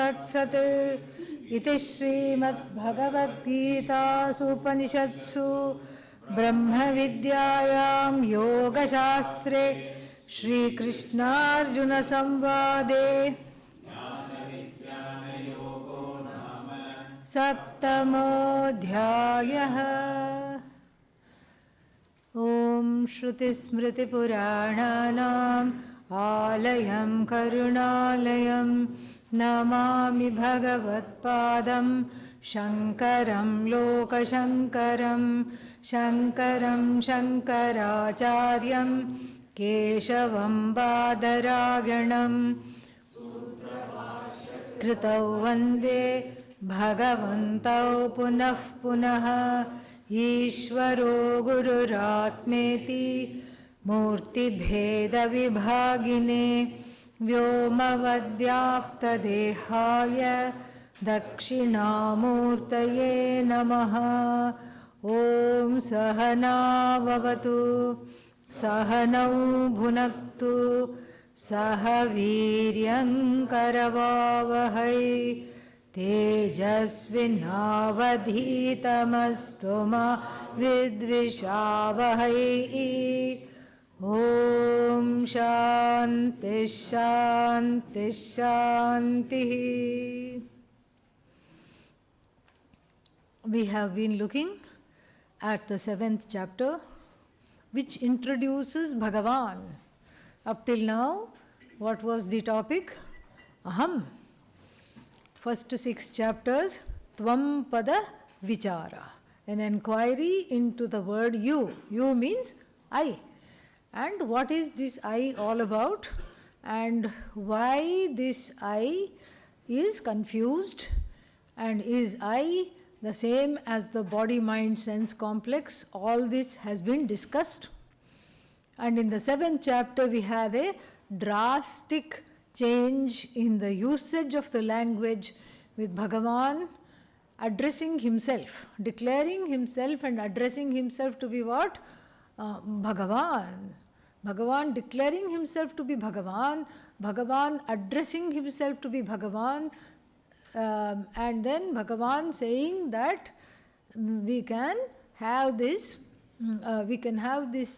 तत्सत् इति श्रीमद्भगवद्गीतासु उपनिषत्सु ब्रह्मविद्यायां योगशास्त्रे श्रीकृष्णार्जुनसंवादे सप्तमोऽध्यायः। ॐ श्रुतिस्मृतिपुराणानाम् आलयं करुणालयं नमामि भगवत्पादं शङ्करं लोकशङ्करं शङ्करं शङ्कराचार्यं केशवं बादरायणं कृतौ वन्दे भगवन्तौ पुनः पुनः। ईश्वरो गुरुरात्मेति मूर्तिभेदविभागिने व्योमवद्व्याप्तदेहाय दक्षिणामूर्तये नमः। ॐ सहनाववतु सहनौ भुनक्तु सह वीर्यङ्करवावहै तेजस्विनावधीतमस्तु मा विद्विषावहै। ॐ शान्ति शान्ति शान्तिः। We have been looking at the 7th chapter, which introduces Bhagavan. Up till now, what was the topic? Aham. First 6 chapters, Tvam Pada Vichara, an inquiry into the word you. You means I. And what is this I all about? And why this I is confused? And is I the same as the body, mind, sense complex? All this has been discussed. And in the 7th chapter, we have a drastic change in the usage of the language, with Bhagavan addressing himself, declaring himself and addressing himself to be what? Bhagavan. Bhagavan declaring himself to be Bhagavan, Bhagavan addressing himself to be Bhagavan, and then Bhagavan saying that we can have this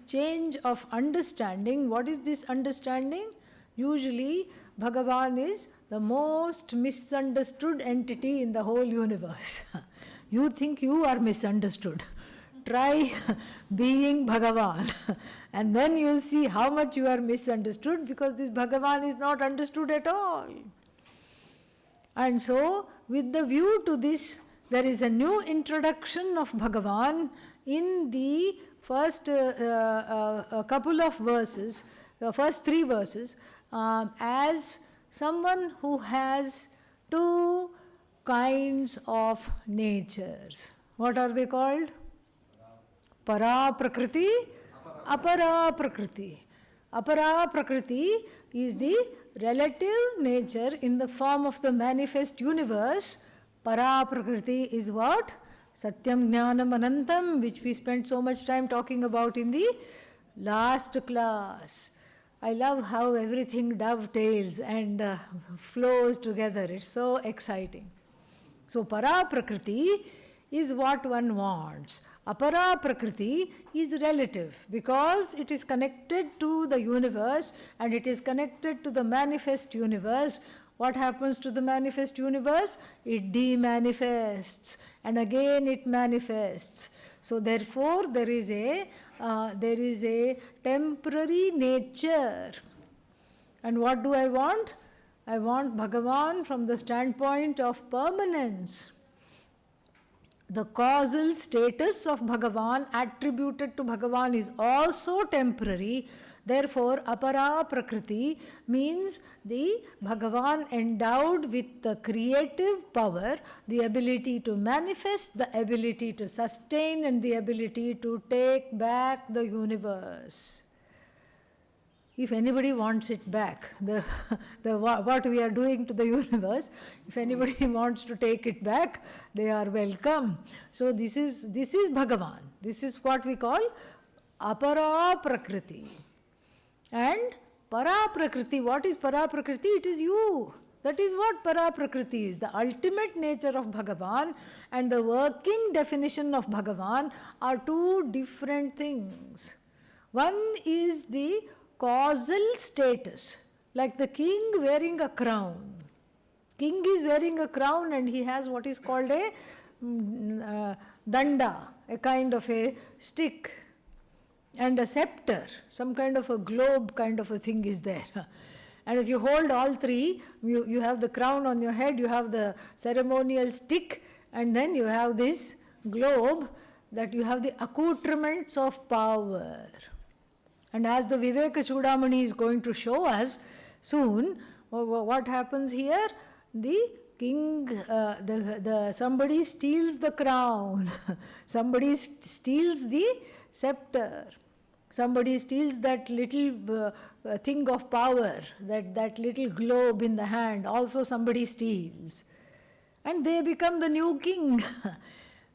change of understanding. What is this understanding? Usually Bhagavan is the most misunderstood entity in the whole universe. You think you are misunderstood. Try being Bhagavan and then you'll see how much you are misunderstood, because this Bhagavan is not understood at all. And so, with the view to this, there is a new introduction of Bhagavan in the first couple of verses, the first 3 verses, as someone who has 2 kinds of natures. What are they called? Para Prakriti, Apara Prakriti. Apara Prakriti is the relative nature in the form of the manifest universe. Para Prakriti is what? Satyam Jnanam Anantam, which we spent so much time talking about in the last class. I love how everything dovetails and flows together. It's so exciting. So Para Prakriti is what one wants. Apara Prakriti is relative because it is connected to the universe and it is connected to the manifest universe. What happens to the manifest universe? It demanifests and again it manifests. So therefore there is a temporary nature. And what do I want? I want Bhagavan from the standpoint of permanence. The causal status of Bhagavan attributed to Bhagavan is also temporary. Therefore, Apara Prakriti means the Bhagavan endowed with the creative power, the ability to manifest, the ability to sustain, and the ability to take back the universe. If anybody wants it back, what we are doing to the universe, if anybody wants to take it back, they are welcome. So this is Bhagavan. This is what we call Apara Prakriti. And Para Prakriti, what is Para Prakriti? It is you. That is what Paraprakriti is. The ultimate nature of Bhagavan and the working definition of Bhagavan are two different things. One is the causal status, like the king wearing a crown. King is wearing a crown and he has what is called a danda, a kind of a stick, and a scepter, some kind of a globe kind of a thing is there. And if you hold all three, you have the crown on your head, you have the ceremonial stick, and then you have this globe, that you have the accoutrements of power. And as the Viveka Chudamani is going to show us soon, what happens here? The king, somebody steals the crown, somebody steals the scepter, somebody steals that little thing of power, that little globe in the hand, also somebody steals. And they become the new king.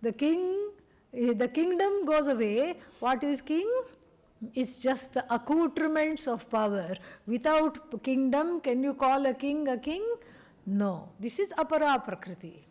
The kingdom goes away. What is king? It's just the accoutrements of power. Without kingdom, can you call a king a king? No. This is apara prakriti.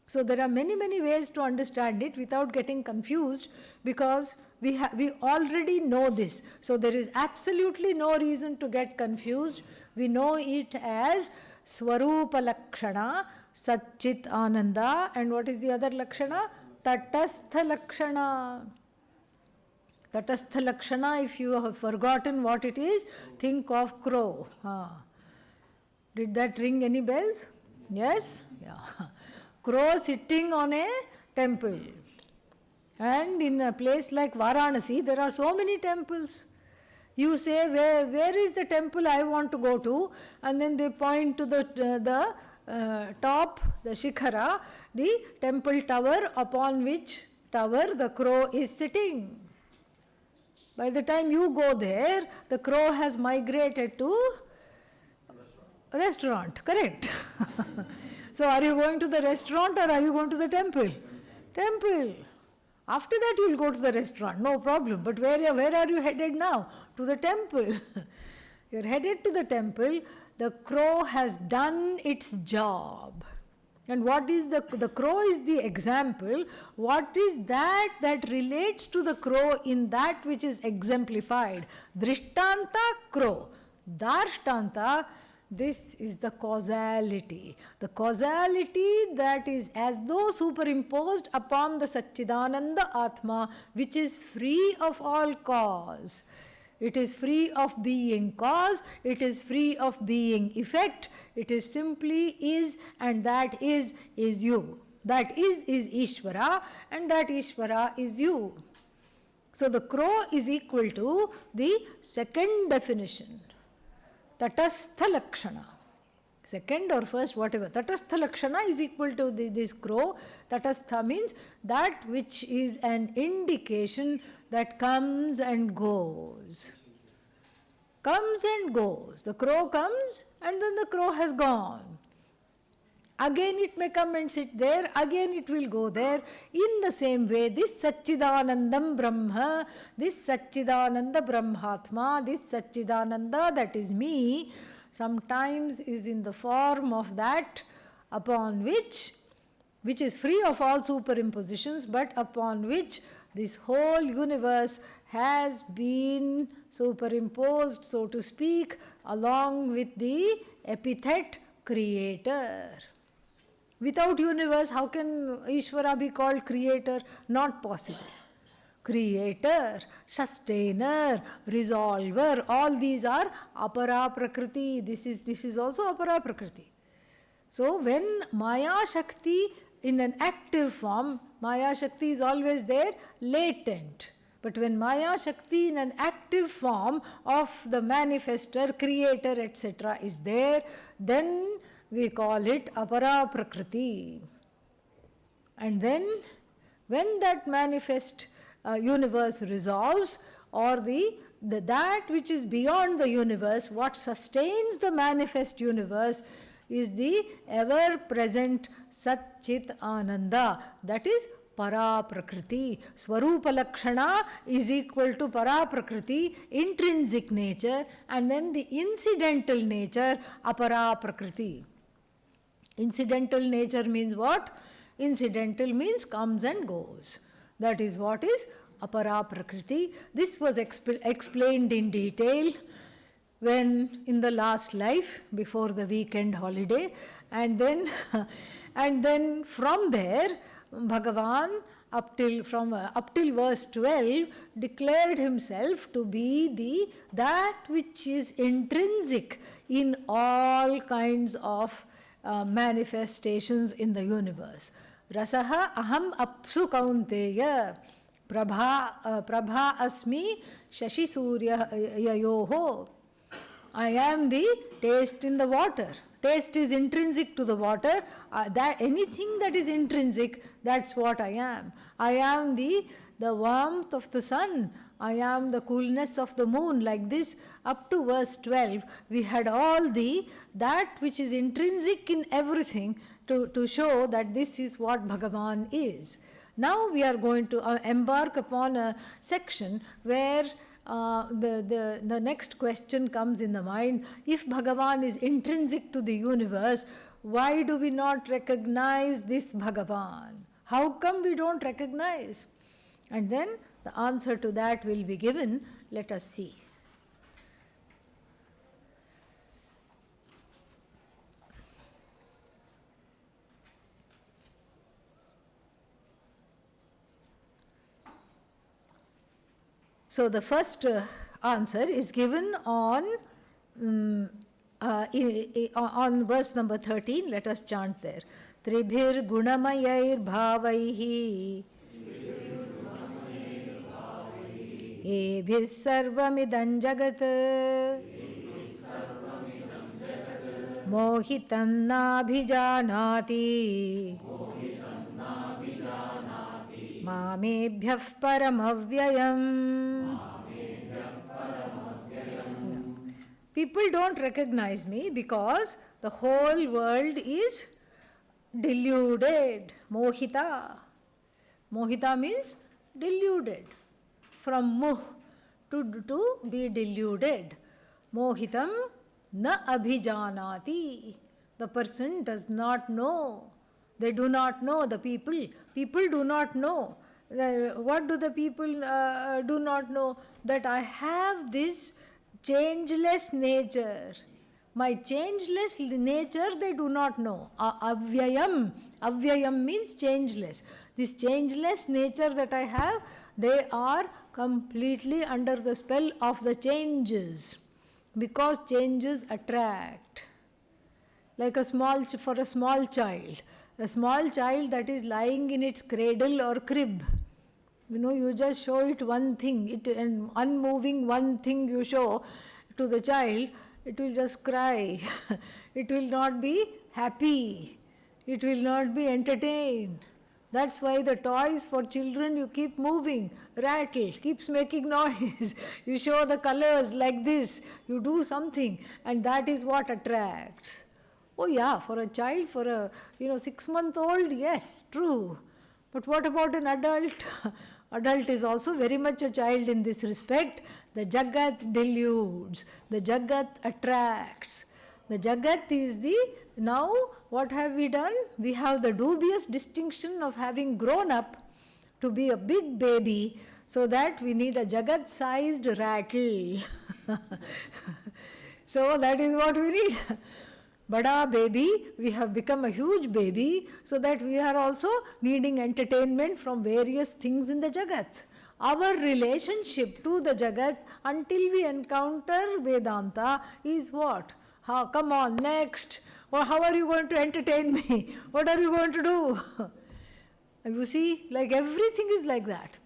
So there are many, many ways to understand it without getting confused, because we already know this. So there is absolutely no reason to get confused. We know it as Swarupa Lakshana, Satchit Ananda, and what is the other Lakshana? Tatastha Lakshana. Tatastha Lakshana, if you have forgotten what it is, think of crow. Did that ring any bells? Yes? Yeah. Crow sitting on a temple. And in a place like Varanasi, there are so many temples. You say, where is the temple I want to go to? And then they point to the top, the Shikhara, the temple tower, upon which tower the crow is sitting. By the time you go there, the crow has migrated to restaurant, correct? So are you going to the restaurant or are you going to the temple? Temple. After that you will go to the restaurant, no problem. But where are you headed now? To the temple. You are headed to the temple. The crow has done its job. And what is the crow is the example. What is that relates to the crow in that which is exemplified? Drishtanta, crow. Darshtanta, this is the causality. The causality that is as though superimposed upon the Satchidananda Atma, which is free of all cause. It is free of being cause, it is free of being effect, it is simply is, and that is you. That is Ishvara, and that Ishvara is you. So the crow is equal to the second definition. Tatastha Lakshana. Second or first, whatever. Tatastha Lakshana is equal to this crow. Tatastha means that which is an indication that comes and goes. Comes and goes. The crow comes and then the crow has gone. Again it may come and sit there, again it will go there. In the same way, this Satchidanandam Brahma, this Satchidananda Brahmatma, this Satchidananda that is me, sometimes is in the form of that upon which is free of all superimpositions, but upon which this whole universe has been superimposed, so to speak, along with the epithet creator. Without universe, how can Ishvara be called creator? Not possible. Creator, sustainer, resolver, all these are apara prakriti. This is also apara prakriti. So when Maya Shakti in an active form, Maya Shakti is always there, latent. But when Maya Shakti in an active form of the manifester, creator, etc. is there, then we call it apara prakriti. And then when that manifest universe resolves, or that which is beyond the universe, what sustains the manifest universe is the ever-present Satchit Ananda. That is para prakriti. Swarupa Lakshana is equal to para prakriti, intrinsic nature, and then the incidental nature, apara prakriti. Incidental nature means what? Incidental means comes and goes. That is what is apara prakriti. This was explained in detail when in the last life before the weekend holiday, and then and then from there Bhagavan up till verse 12 declared himself to be that which is intrinsic in all kinds of manifestations in the universe. Rasaha aham apsu kaunteya prabha asmi shashi surya yayoho. I am the taste in the water. Taste is intrinsic to the water. That anything that is intrinsic, that's what I am. I am the warmth of the sun. I am the coolness of the moon. Like this, up to verse 12, we had all that which is intrinsic in everything to show that this is what Bhagavan is. Now we are going to embark upon a section where the next question comes in the mind. If Bhagavan is intrinsic to the universe, why do we not recognize this Bhagavan? How come we don't recognize? And then the answer to that will be given. Let us see. So the first answer is given on verse number 13. Let us chant there. Tribhir gunamayair bhavaihi ebhis sarvamidam jagat mohitam nabhijanati mamebhyah paramavyayam. People don't recognize me because the whole world is deluded. Mohita. Mohita means deluded. From muh, to be deluded. Mohitam na abhijanati. The person does not know. They do not know, the people. People do not know. What do the people do not know? That I have this changeless nature. My changeless nature they do not know. Avyayam. Avyayam means changeless. This changeless nature that I have, they are completely under the spell of the changes. Because changes attract. Like for a small child. A small child that is lying in its cradle or crib. You just show it one thing, and unmoving one thing you show to the child, it will just cry. It will not be happy. It will not be entertained. That's why the toys for children you keep moving, rattle, keeps making noise. You show the colors like this, you do something, and that is what attracts. Oh yeah, for a child, for a 6-month-old, yes, true. But what about an adult? Adult is also very much a child in this respect. The Jagat deludes, the Jagat attracts. The Jagat is now what have we done? We have the dubious distinction of having grown up to be a big baby, so that we need a Jagat-sized rattle. So that is what we need. Bada baby, we have become a huge baby, so that we are also needing entertainment from various things in the Jagat. Our relationship to the Jagat until we encounter Vedanta is what? Come on, next. Or how are you going to entertain me? What are you going to do? You see, like everything is like that.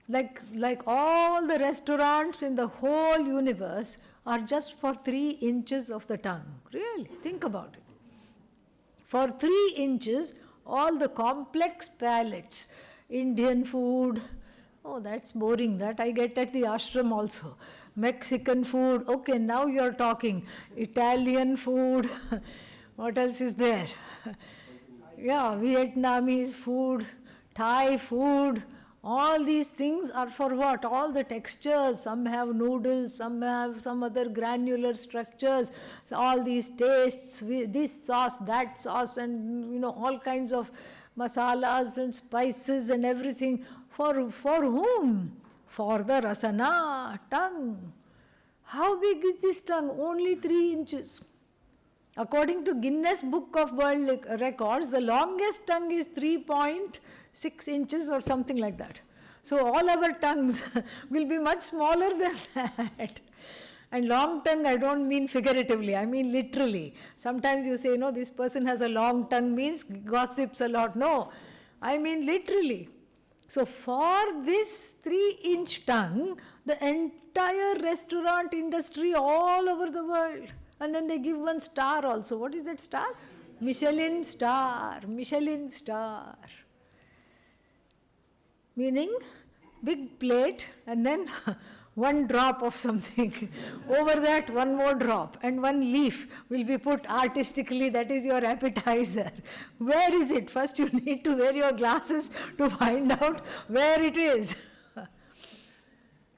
Like all the restaurants in the whole universe are just for 3 inches of the tongue. Really, think about it. For 3 inches, all the complex palates, Indian food, oh that's boring, that I get at the ashram also. Mexican food, okay now you're talking. Italian food, what else is there? Yeah, Vietnamese food, Thai food, All these things are for what? All the textures. Some have noodles, some have some other granular structures. So all these tastes, this sauce, that sauce, and all kinds of masalas and spices and everything. For whom? For the rasana, tongue. How big is this tongue? Only 3 inches. According to Guinness Book of World Records, the longest tongue is 3.6 inches or something like that. So all our tongues will be much smaller than that. And long tongue, I don't mean figuratively, I mean literally. Sometimes you say, no, this person has a long tongue means gossips a lot. No, I mean literally. So for this 3-inch tongue, the entire restaurant industry all over the world. And then they give 1 star also. What is that star? Michelin star. Michelin star. Meaning, big plate and then 1 drop of something. Over that, 1 more drop and 1 leaf will be put artistically. That is your appetizer. Where is it? First you need to wear your glasses to find out where it is.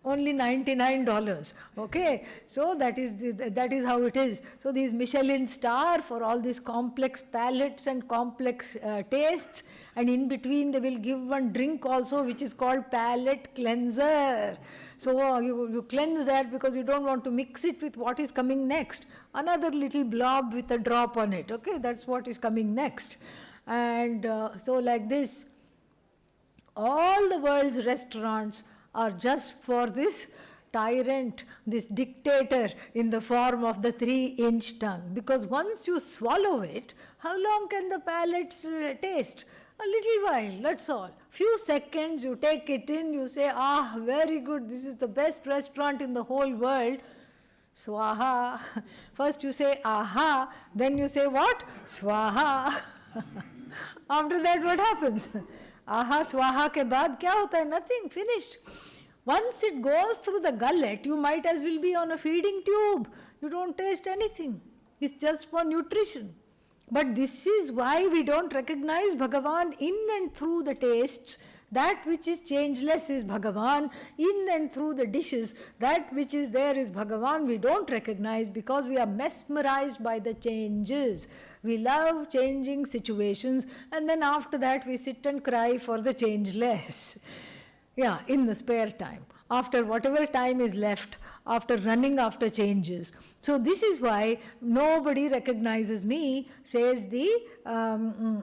Only $99. Okay, so that is how it is. So these Michelin star for all these complex palates and complex tastes, and in between they will give 1 drink also, which is called palate cleanser. So you cleanse that because you don't want to mix it with what is coming next. Another little blob with a drop on it. Okay, that's what is coming next. And so like this, all the world's restaurants are just for this tyrant, this dictator in the form of the 3-inch tongue. Because once you swallow it, how long can the palate taste? A little while, that's all. Few seconds, you take it in, you say, ah, very good, this is the best restaurant in the whole world. Swaha. First you say, aha, then you say what? Swaha. After that, what happens? Aha, swaha ke baad kya hota hai? Nothing, finished. Once it goes through the gullet, you might as well be on a feeding tube. You don't taste anything. It's just for nutrition. But this is why we don't recognize Bhagavan in and through the tastes. That which is changeless is Bhagavan. In and through the dishes, that which is there is Bhagavan. We don't recognize because we are mesmerized by the changes. We love changing situations, and then after that we sit and cry for the changeless. Yeah, in the spare time. After whatever time is left, after running after changes. So this is why nobody recognizes me, says Bhagavan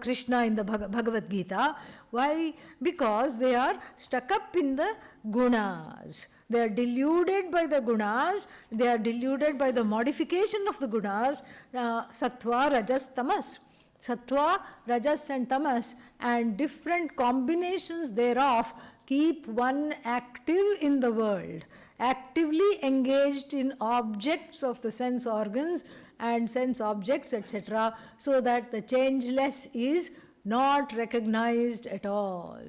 Krishna in the Bhagavad Gita. Why? Because they are stuck up in the gunas. They are deluded by the gunas. They are deluded by the modification of the gunas, sattva, rajas, tamas. Sattva, rajas and tamas, and different combinations thereof keep one active in the world, actively engaged in objects of the sense organs and sense objects, etc., so that the changeless is not recognized at all.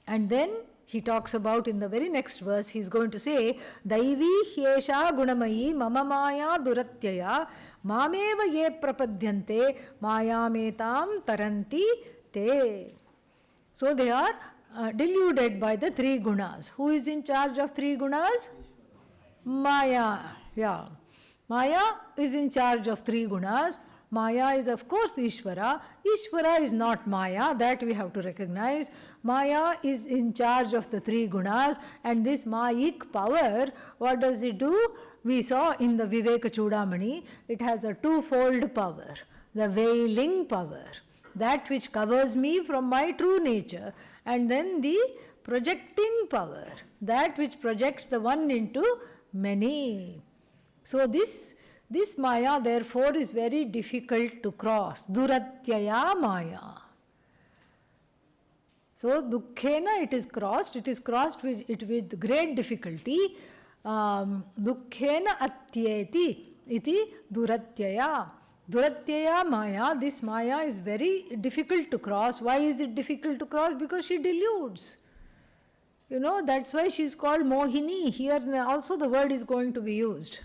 And then he talks about in the very next verse, he is going to say, Daivi hyesha gunamayi mama maya duratyaya mameva ye prapadyante mayametam taranti te. So they are deluded by the 3 gunas. Who is in charge of 3 gunas? Maya. Yeah. Maya is in charge of 3 gunas. Maya is of course Ishvara. Ishvara is not Maya, that we have to recognize. Maya is in charge of the 3 gunas, and this Mayic power, what does it do? We saw in the Viveka Chudamani, it has a 2-fold power. The veiling power, that which covers me from my true nature, and then the projecting power, that which projects the one into many. So this Maya therefore is very difficult to cross. Duratyaya Maya. So dukkhena it is crossed with great difficulty. Dukkhena atyeti iti duratyaya. Duratyaya Maya, this Maya is very difficult to cross. Why is it difficult to cross? Because she deludes. That's why she is called Mohini. Here also the word is going to be used.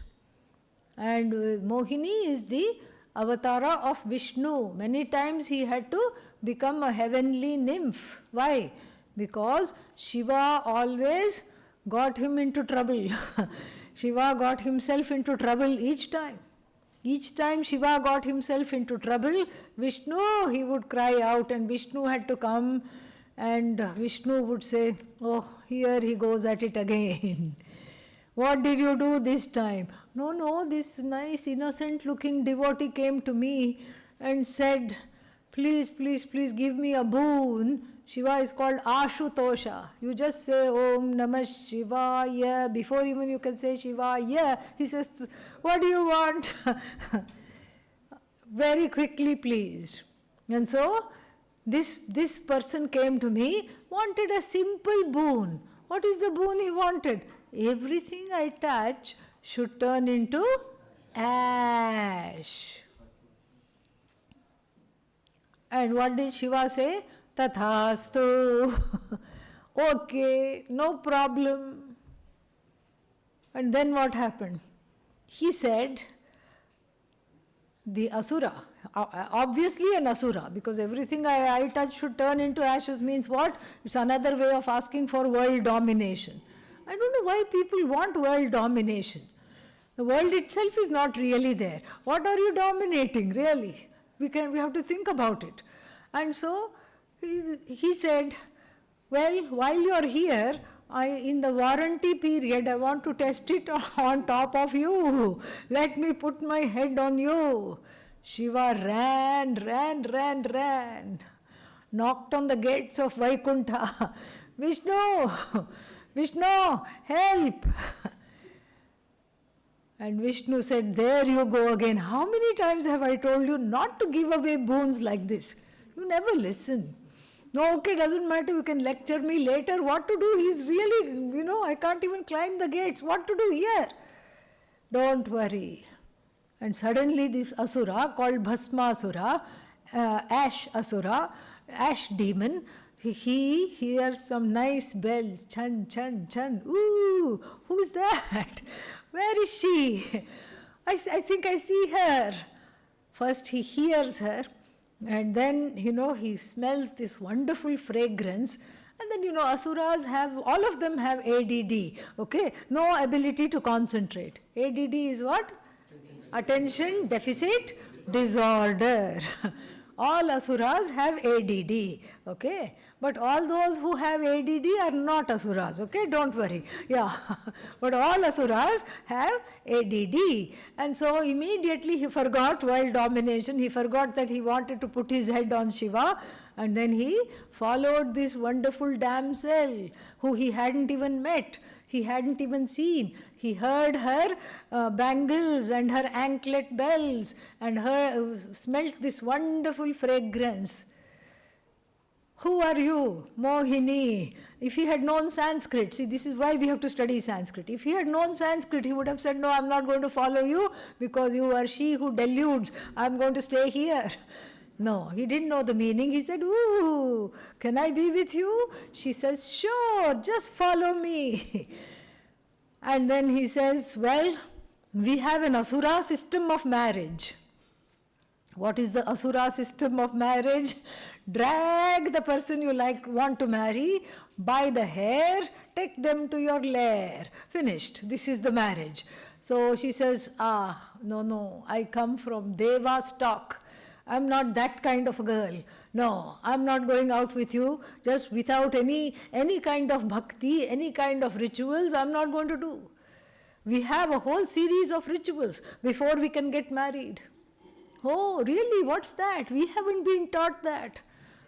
And Mohini is the avatara of Vishnu. Many times he had to become a heavenly nymph. Why? Because Shiva always got him into trouble. Shiva got himself into trouble each time. Each time Shiva got himself into trouble, Vishnu, he would cry out, and Vishnu had to come, and Vishnu would say, oh, here he goes at it again. What did you do this time? No, this nice innocent looking devotee came to me and said, please give me a boon. Shiva is called Ashutosha. You just say Om Namah Shivaya. Before even you can say Shivaya, he says, what do you want? Very quickly, please. And so, this person came to me, wanted a simple boon. What is the boon he wanted? Everything I touch should turn into ash. And what did Shiva say? Tathastu. Okay, no problem. And then what happened? He said, the Asura, obviously an Asura, because everything I touch should turn into ashes means what? It's another way of asking for world domination. I don't know why people want world domination. The world itself is not really there. What are you dominating, really? We have to think about it. And so he said, well, while you are here, in the warranty period, I want to test it on top of you. Let me put my head on you. Shiva ran, knocked on the gates of Vaikuntha. Vishnu, help! And Vishnu said, there you go again. How many times have I told you not to give away boons like this? You never listen. No, okay, doesn't matter, you can lecture me later. What to do? He's really, I can't even climb the gates. What to do here? Don't worry. And suddenly this Asura called Bhasmasura, Ash Asura, Ash demon, he hears some nice bells. Chan, chan, chan. Ooh, who's that? Where is she? I think I see her. First he hears her. And then, he smells this wonderful fragrance. And then, Asuras all of them have ADD, okay? No ability to concentrate. ADD is what? Attention Deficit Disorder. All Asuras have ADD, okay? But all those who have ADD are not Asuras, okay? Don't worry. Yeah. But all Asuras have ADD. And so immediately he forgot world domination. He forgot that he wanted to put his head on Shiva. And then he followed this wonderful damsel who he hadn't even met. He hadn't even seen. He heard her bangles and her anklet bells and smelt this wonderful fragrance. Who are you? Mohini. If he had known Sanskrit, see, this is why we have to study Sanskrit. If he had known Sanskrit, he would have said, no, I'm not going to follow you because you are she who deludes. I'm going to stay here. No, he didn't know the meaning. He said, ooh, can I be with you? She says, sure, just follow me. And then he says, well, we have an Asura system of marriage. What is the Asura system of marriage? Drag the person you want to marry by the hair, take them to your lair. Finished. This is the marriage. So she says, no, I come from Deva stock. I'm not that kind of a girl. No, I'm not going out with you just without any kind of bhakti, any kind of rituals. I'm not going to do. We have a whole series of rituals before we can get married. Oh, really? What's that? We haven't been taught that.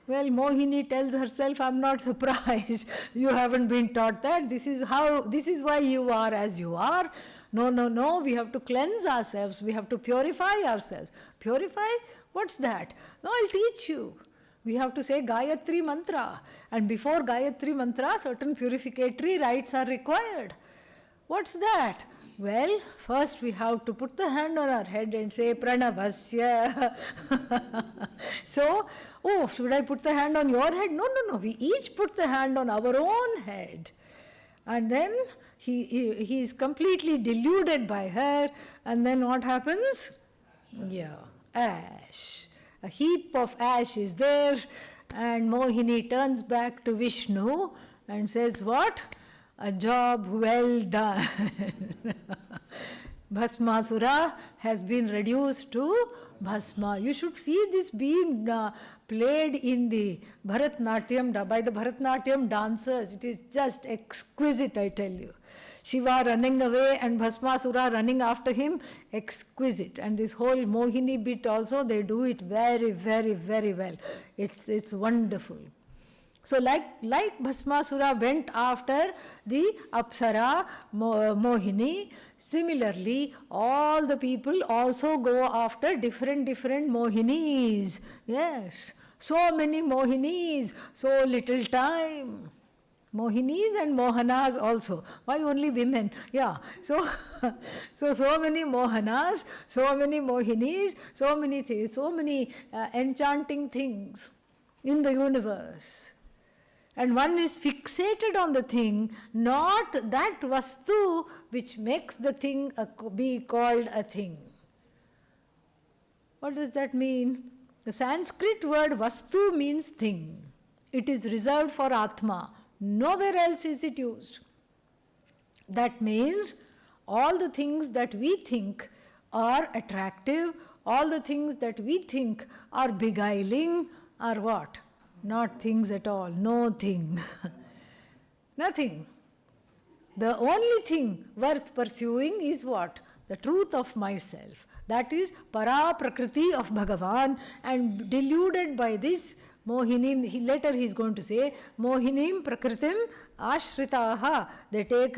Well, Mohini tells herself, I'm not surprised. You haven't been taught that. This is why you are as you are. No, we have to cleanse ourselves. We have to purify ourselves. Purify? What's that? No, I'll teach you. We have to say Gayatri Mantra. And before Gayatri Mantra, certain purificatory rites are required. What's that? Well, first we have to put the hand on our head and say Pranavasya. So, should I put the hand on your head? No. We each put the hand on our own head. And then he is completely deluded by her. And then what happens? Yeah, ash. a heap of ash is there, and Mohini turns back to Vishnu and says, what? A job well done. Bhasmasura has been reduced to Bhasma. You should see this being played in the Bharatnatyam, by the Bharatnatyam dancers. It is just exquisite, I tell you. Shiva running away and Bhasmasura running after him, exquisite. And this whole Mohini bit also, they do it very, very, very well. It's wonderful. So like Bhasmasura went after the Apsara Mohini, similarly all the people also go after different Mohinis. Yes, so many Mohinis, so little time. Mohinis and Mohanas also. Why only women? Yeah. So many Mohanas, so many Mohinis, so many things, so many enchanting things in the universe. And one is fixated on the thing, not that vastu which makes the thing be called a thing. What does that mean? The Sanskrit word vastu means thing. It is reserved for Atma. Nowhere else is it used. That means all the things that we think are attractive, all the things that we think are beguiling are what? Not things at all, no thing. Nothing. The only thing worth pursuing is what? The truth of myself. That is para prakriti of Bhagavan, and deluded by this Mohinim, later he is going to say, Mohinim prakritim ashritaha. They take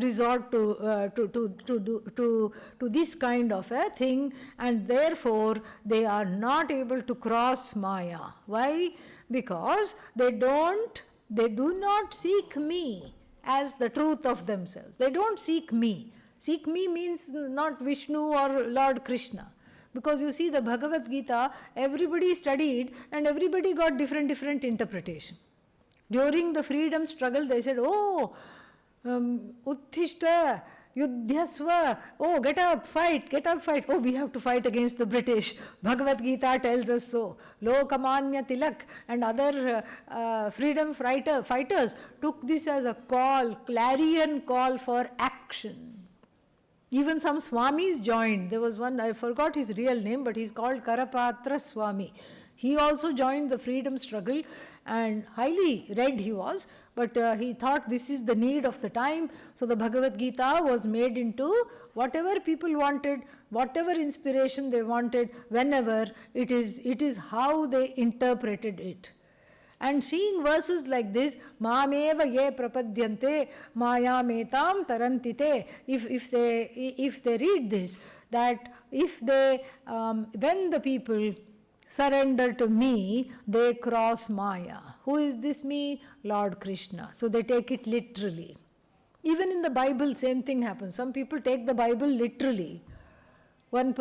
resort to this kind of a thing, and therefore they are not able to cross Maya. Why? Because they do not seek me as the truth of themselves. They don't seek me. Seek me means not Vishnu or Lord Krishna. Because you see the Bhagavad Gita, everybody studied and everybody got different interpretation. During the freedom struggle, they said, Uttishta, Yudhyasva, get up, fight. Oh, we have to fight against the British. Bhagavad Gita tells us so. Lokamanya Tilak and other freedom fighters took this as a call, clarion call for action. Even some Swamis joined. There was one, I forgot his real name, but he's called Karapatra Swami. He also joined the freedom struggle, and highly read he was, but he thought this is the need of the time. So the Bhagavad Gita was made into whatever people wanted, whatever inspiration they wanted, whenever. It is how they interpreted it. And seeing verses like this, Mameva ye prapadyante maya metam tarantite, if they read this, that if they, when the people surrender to me, they cross Maya. Who is this me? Lord Krishna. So they take it literally. Even in the Bible, same thing happens. Some people take the Bible literally. One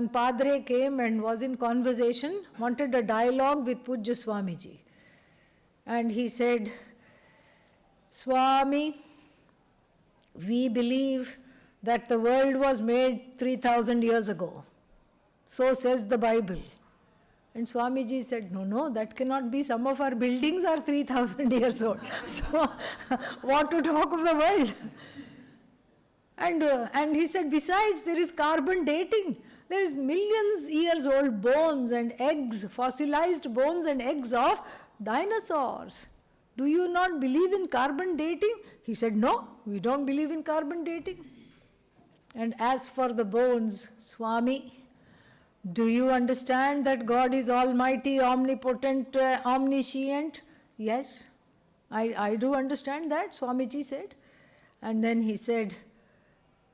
padre came and was in conversation, wanted a dialogue with Pujya Swamiji. And he said, Swami, we believe that the world was made 3,000 years ago. So says the Bible. And Swamiji said, no, that cannot be. Some of our buildings are 3,000 years old. So, what to talk of the world? And he said, besides, there is carbon dating. There is millions years old bones and eggs, fossilized bones and eggs of dinosaurs. Do you not believe in carbon dating? He said, no, we don't believe in carbon dating. And as for the bones, Swami, do you understand that God is almighty, omnipotent, omniscient? Yes, I do understand that, Swamiji said. And then he said,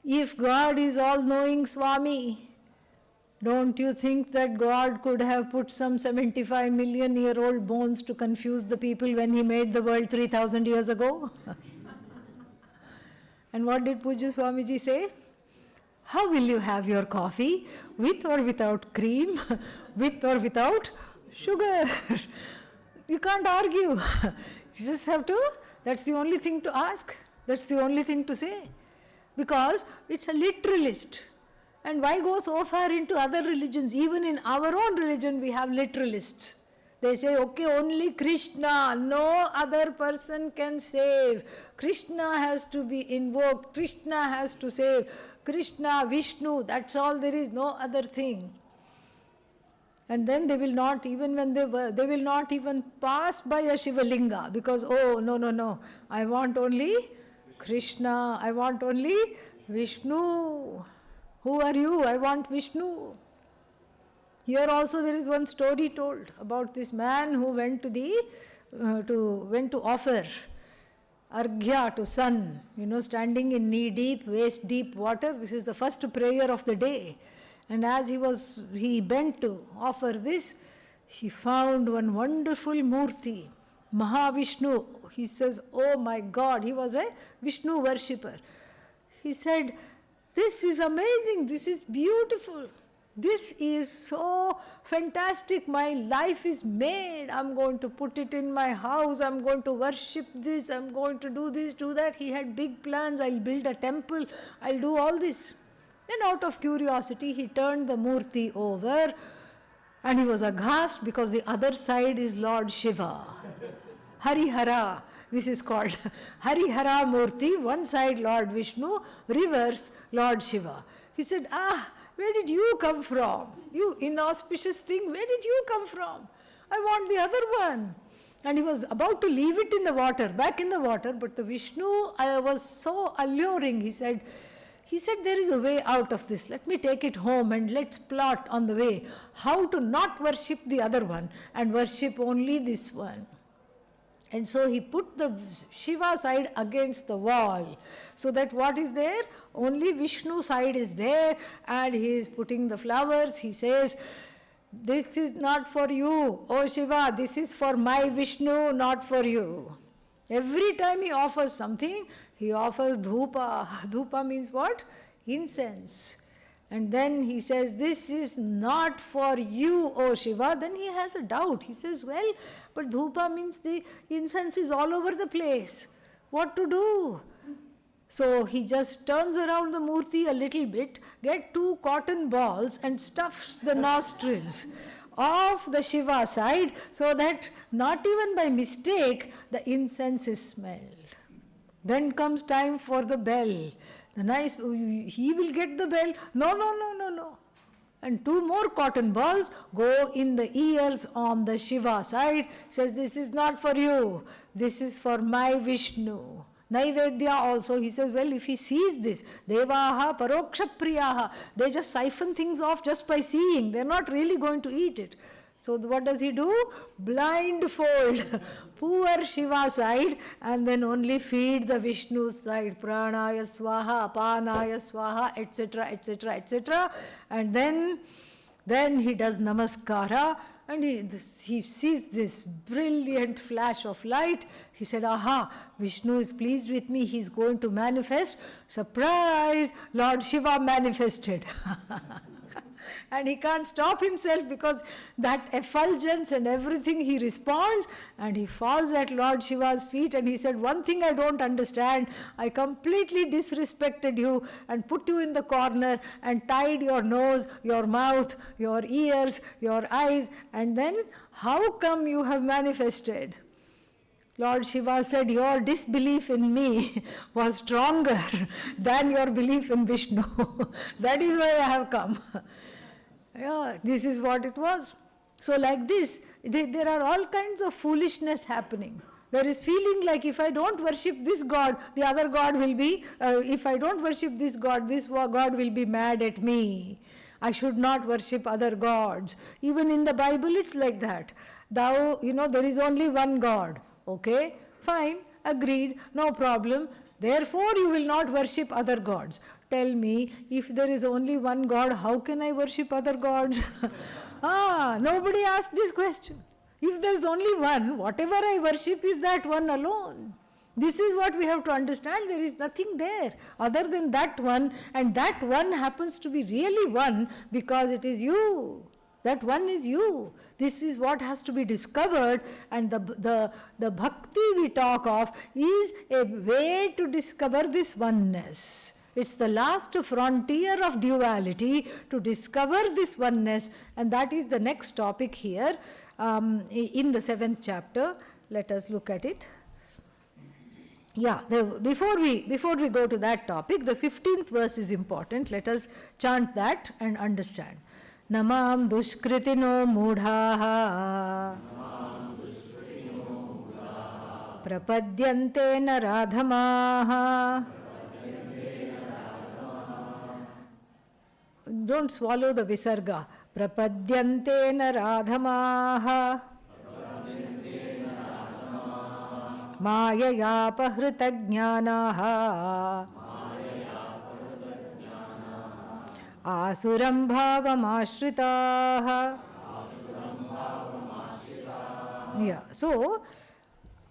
if God is all-knowing, Swami, don't you think that God could have put some 75 million year old bones to confuse the people when he made the world 3,000 years ago? And what did Pujya Swamiji say? How will you have your coffee? With or without cream? With or without sugar? You can't argue. You just have to, that's the only thing to ask. That's the only thing to say. Because it's a literalist. And why go so far into other religions? Even in our own religion, we have literalists. They say, okay, only Krishna, no other person can save. Krishna has to be invoked, Krishna has to save. Krishna, Vishnu, that's all, there is no other thing. And then they will not, even when they will not even pass by a Shivalinga, because, oh, no, I want only Krishna, I want only Vishnu. Who are you? I want Vishnu. Here also there is one story told about this man who went to offer arghya to sun, standing in knee-deep, waist-deep water. This is the first prayer of the day. And as he bent to offer this, he found one wonderful Murti, Mahavishnu. He says, oh my God, he was a Vishnu worshipper. He said, this is amazing, this is beautiful. This is so fantastic, my life is made, I'm going to put it in my house, I'm going to worship this, I'm going to do this, do that. He had big plans, I'll build a temple, I'll do all this. Then out of curiosity, he turned the Murti over and he was aghast because the other side is Lord Shiva. Harihara, this is called Harihara Murti, one side Lord Vishnu, reverse Lord Shiva. He said, where did you come from? You inauspicious thing, where did you come from? I want the other one. And he was about to leave it in the water, back in the water, but the Vishnu was so alluring. He said, there is a way out of this. Let me take it home and let's plot on the way how to not worship the other one and worship only this one. And so he put the Shiva side against the wall, so that what is there? Only Vishnu side is there, and he is putting the flowers. He says, this is not for you, oh Shiva, this is for my Vishnu, not for you. Every time he offers something, he offers dhupa. Dhupa means what? Incense. And then he says, this is not for you, O Shiva. Then he has a doubt. He says, well, but dhupa means the incense is all over the place. What to do? So he just turns around the Murti a little bit, get 2 cotton balls and stuffs the nostrils of the Shiva side, so that not even by mistake the incense is smelled. Then comes time for the bell. He will get the bell. No. And 2 more cotton balls go in the ears on the Shiva side. He says, this is not for you. This is for my Vishnu. Naivedya also, he says, well, if he sees this, Devaha Paroksha Priyaha, they just siphon things off just by seeing. They're not really going to eat it. So what does he do? Blindfold poor Shiva side and then only feed the Vishnu side. Pranaya Swaha, Apanaya Swaha, etc., etc., etc. And then he does Namaskara and he sees this brilliant flash of light. He said, aha, Vishnu is pleased with me. He's going to manifest. Surprise! Lord Shiva manifested. And he can't stop himself because that effulgence and everything, he responds and he falls at Lord Shiva's feet and he said, one thing I don't understand, I completely disrespected you and put you in the corner and tied your nose, your mouth, your ears, your eyes, and then how come you have manifested? Lord Shiva said, your disbelief in me was stronger than your belief in Vishnu. That is why I have come. Yeah, this is what it was. So like this, there are all kinds of foolishness happening. There is feeling like if I don't worship this God, the other God will be, if I don't worship this God will be mad at me. I should not worship other gods. Even in the Bible it's like that. There is only one God. Okay, fine, agreed, no problem. Therefore you will not worship other gods. Tell me, if there is only one God, how can I worship other gods? Nobody asked this question. If there is only one, whatever I worship is that one alone. This is what we have to understand. There is nothing there other than that one, and that one happens to be really one because it is you. That one is you. This is what has to be discovered, and the bhakti we talk of is a way to discover this oneness. It's the last frontier of duality to discover this oneness, and that is the next topic here in the 7th chapter. Let us look at it. Yeah, before we go to that topic, the 15th verse is important. Let us chant that and understand. Namam dushkritino mudhaha prapadyante naradhamaha. Don't swallow the visarga. Prapadyante naradhamaha Mayaya pahrita jnanaha Asuram bhavam ashritaha. Yeah, so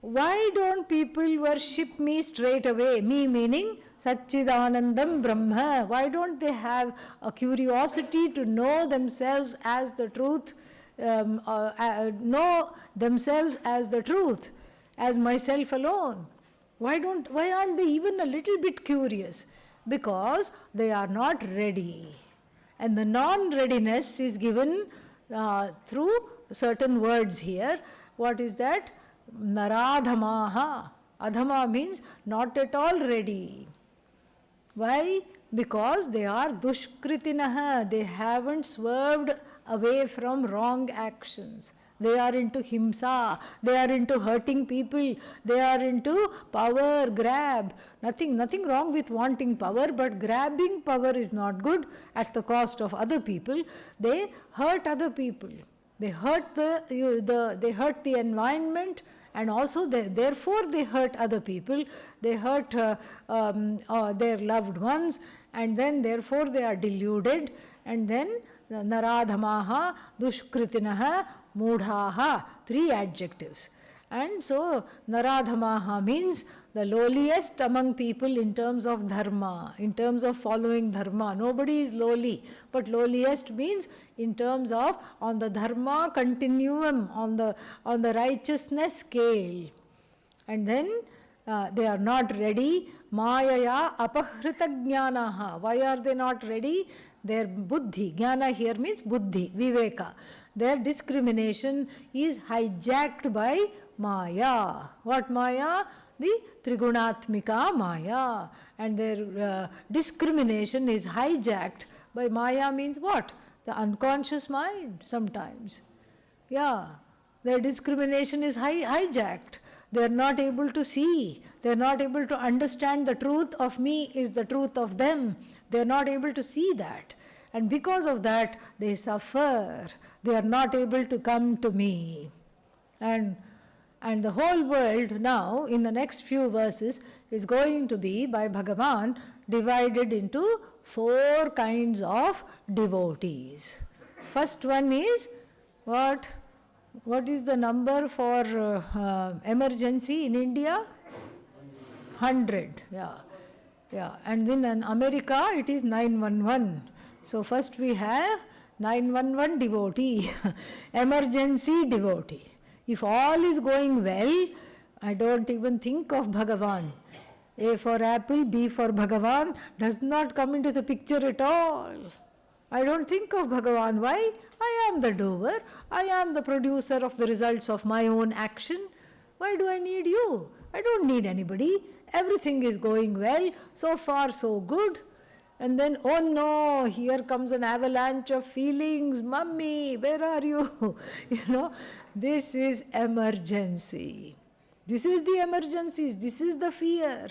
why don't people worship me straight away? Me meaning Satchidanandam Brahma. Why don't they have a curiosity to know themselves as the truth, know themselves as the truth, as myself alone? Why aren't they even a little bit curious? Because they are not ready. And the non-readiness is given through certain words here. What is that? Naradhamaha. Adhama means not at all ready. Why? Because they are dushkritinaha. They haven't swerved away from wrong actions. They are into himsa. They are into hurting people. They are into power, grab. Nothing wrong with wanting power, but grabbing power is not good at the cost of other people. They hurt other people. They hurt they hurt the environment, and also therefore they hurt other people. They hurt their loved ones, and then therefore they are deluded, and then naradhamaha, dushkritinaha, mudhaha, 3 adjectives. And so naradhamaha means the lowliest among people in terms of dharma, in terms of following dharma. Nobody is lowly, but lowliest means in terms of on the dharma continuum, on the righteousness scale. And then they are not ready. Mayaya apahrita jnanaha. Why are they not ready? Their buddhi, jnana here means buddhi, viveka. Their discrimination is hijacked by maya. What maya? The trigunatmika maya. And their discrimination is hijacked by maya means what? The unconscious mind sometimes. Yeah, their discrimination is hijacked. They are not able to see. They are not able to understand the truth of me is the truth of them. They are not able to see that. And because of that, they suffer. They are not able to come to me. And the whole world now, in the next few verses, is going to be, by Bhagavan, divided into 4 kinds of devotees. First one is, what is the number for emergency in India? 100. Yeah. And then in America, it is 911. So first we have 911 devotee, emergency devotee. If all is going well, I don't even think of Bhagavan. A for apple, B for Bhagavan does not come into the picture at all. I don't think of Bhagavan. Why? I am the doer. I am the producer of the results of my own action. Why do I need you? I don't need anybody. Everything is going well. So far, so good. And then, oh no, here comes an avalanche of feelings. Mummy, where are you? This is emergency. This is the emergencies. This is the fear.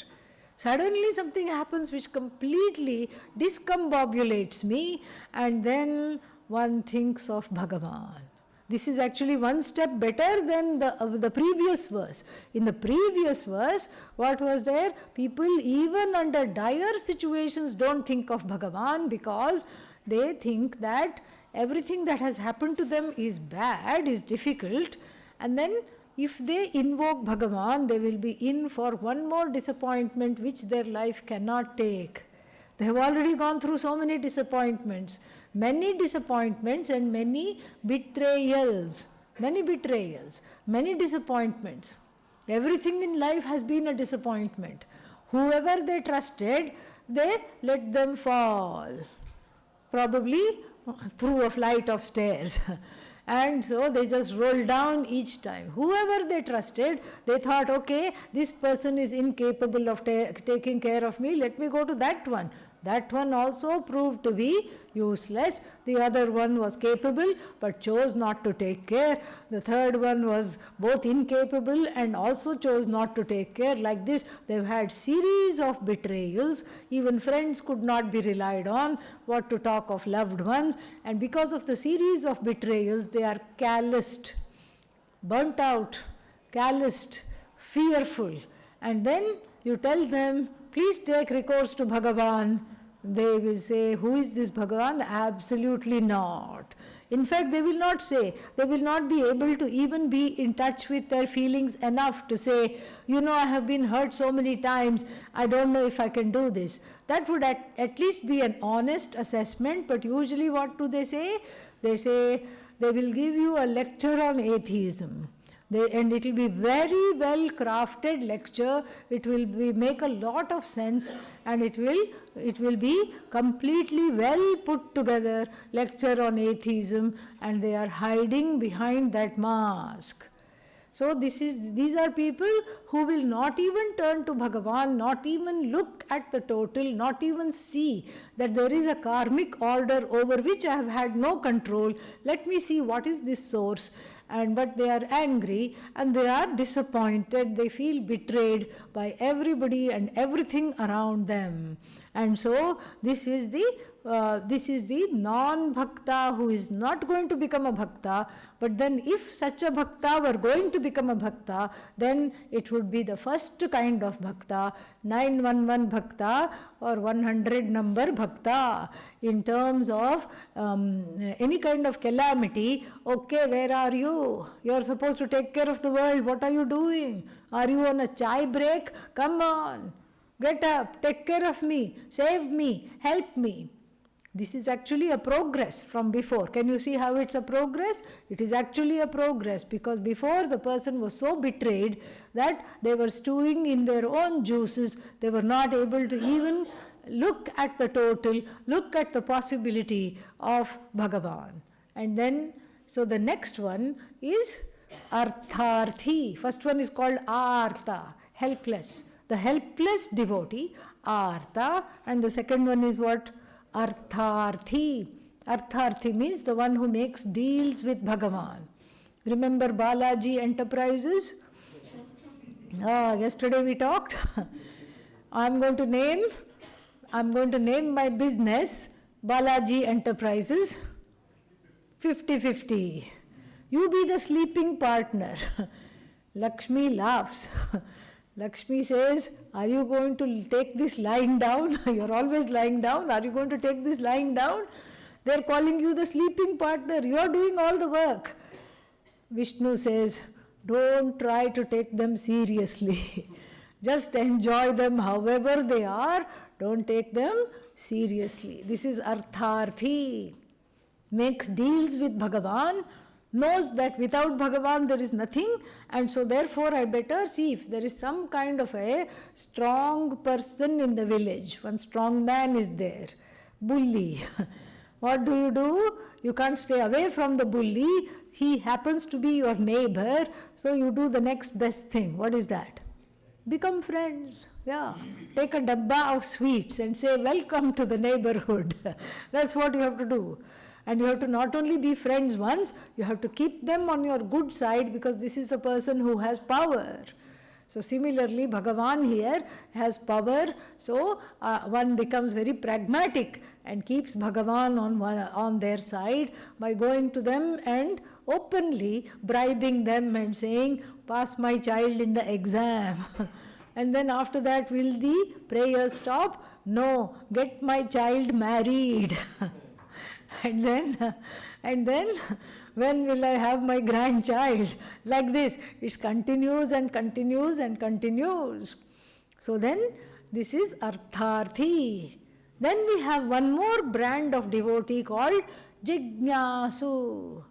Suddenly something happens which completely discombobulates me, and then one thinks of Bhagavan. This is actually one step better than the previous verse. In the previous verse, what was there? People even under dire situations don't think of Bhagavan because they think that everything that has happened to them is bad, is difficult, and then if they invoke Bhagavan, they will be in for one more disappointment which their life cannot take. They have already gone through so many disappointments and many betrayals, many disappointments. Everything in life has been a disappointment. Whoever they trusted they let them fall, probably through a flight of stairs. And so they just roll down each time. Whoever they trusted, they thought, okay, this person is incapable of taking care of me, let me go to that one. That one also proved to be useless. The other one was capable but chose not to take care. The third one was both incapable and also chose not to take care. Like this, they've had series of betrayals. Even friends could not be relied on, what to talk of loved ones. And because of the series of betrayals, they are calloused, burnt out, calloused, fearful. And then you tell them, please take recourse to Bhagavan. They will say, who is this Bhagavan? Absolutely not. In fact, they will not say, they will not be able to even be in touch with their feelings enough to say, I have been hurt so many times, I don't know if I can do this. That would at least be an honest assessment, but usually what do they say? They say, they will give you a lecture on atheism. And it will be very well crafted lecture. It will make a lot of sense, and it will be completely well put together lecture on atheism, and they are hiding behind that mask. So these are people who will not even turn to Bhagavan, not even look at the total, not even see that there is a karmic order over which I have had no control. Let me see what is this source. But they are angry and they are disappointed. They feel betrayed by everybody and everything around them. And so this is the non-bhakta who is not going to become a bhakta. But then if such a bhakta were going to become a bhakta, then it would be the first kind of bhakta, 911 bhakta or 100 number bhakta. In terms of any kind of calamity, okay, where are you? You are supposed to take care of the world. What are you doing? Are you on a chai break? Come on, get up, take care of me, save me, help me. This is actually a progress from before. Can you see how it's a progress? It is actually a progress, because before the person was so betrayed that they were stewing in their own juices. They were not able to even look at the total, look at the possibility of Bhagavan. And then, so the next one is Artharthi. First one is called Artha, helpless. The helpless devotee, Artha. And the second one is what? Artharthi. Artharthi means the one who makes deals with Bhagavan. Remember Balaji Enterprises? Yesterday we talked. I'm going to name my business Balaji Enterprises 50-50. You be the sleeping partner. Lakshmi laughs. Lakshmi says, are you going to take this lying down? You're always lying down. Are you going to take this lying down? They're calling you the sleeping partner. You're doing all the work. Vishnu says, don't try to take them seriously. Just enjoy them however they are. Don't take them seriously. This is Artharthi. Makes deals with Bhagavan, knows that without Bhagavan there is nothing, and so therefore I better see if there is some kind of a strong person in the village. One strong man is there. Bully. What do? You can't stay away from the bully. He happens to be your neighbor, so you do the next best thing. What is that? Become friends. Yeah. Take a dabba of sweets and say, welcome to the neighborhood. That's what you have to do. And you have to not only be friends once, you have to keep them on your good side, because this is the person who has power. So similarly, Bhagavan here has power. So one becomes very pragmatic and keeps Bhagavan on their side by going to them and openly bribing them and saying, pass my child in the exam. And then after that, will the prayer stop? No, get my child married. And then, when will I have my grandchild? Like this, it continues and continues and continues. So then, this is Artharthi. Then we have one more brand of devotee called Jignasu.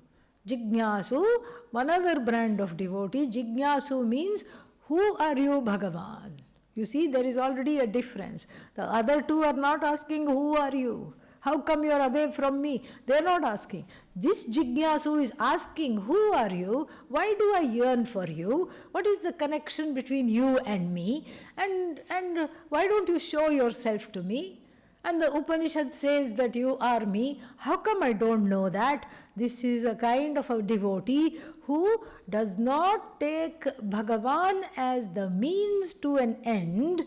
Jignasu, one other brand of devotee. Jignasu means, who are you, Bhagavan? You see, there is already a difference. The other two are not asking, who are you? How come you are away from me? They are not asking. This Jignasu is asking, who are you? Why do I yearn for you? What is the connection between you and me? And why don't you show yourself to me? And the Upanishad says that you are me. How come I don't know that? This is a kind of a devotee who does not take Bhagavan as the means to an end,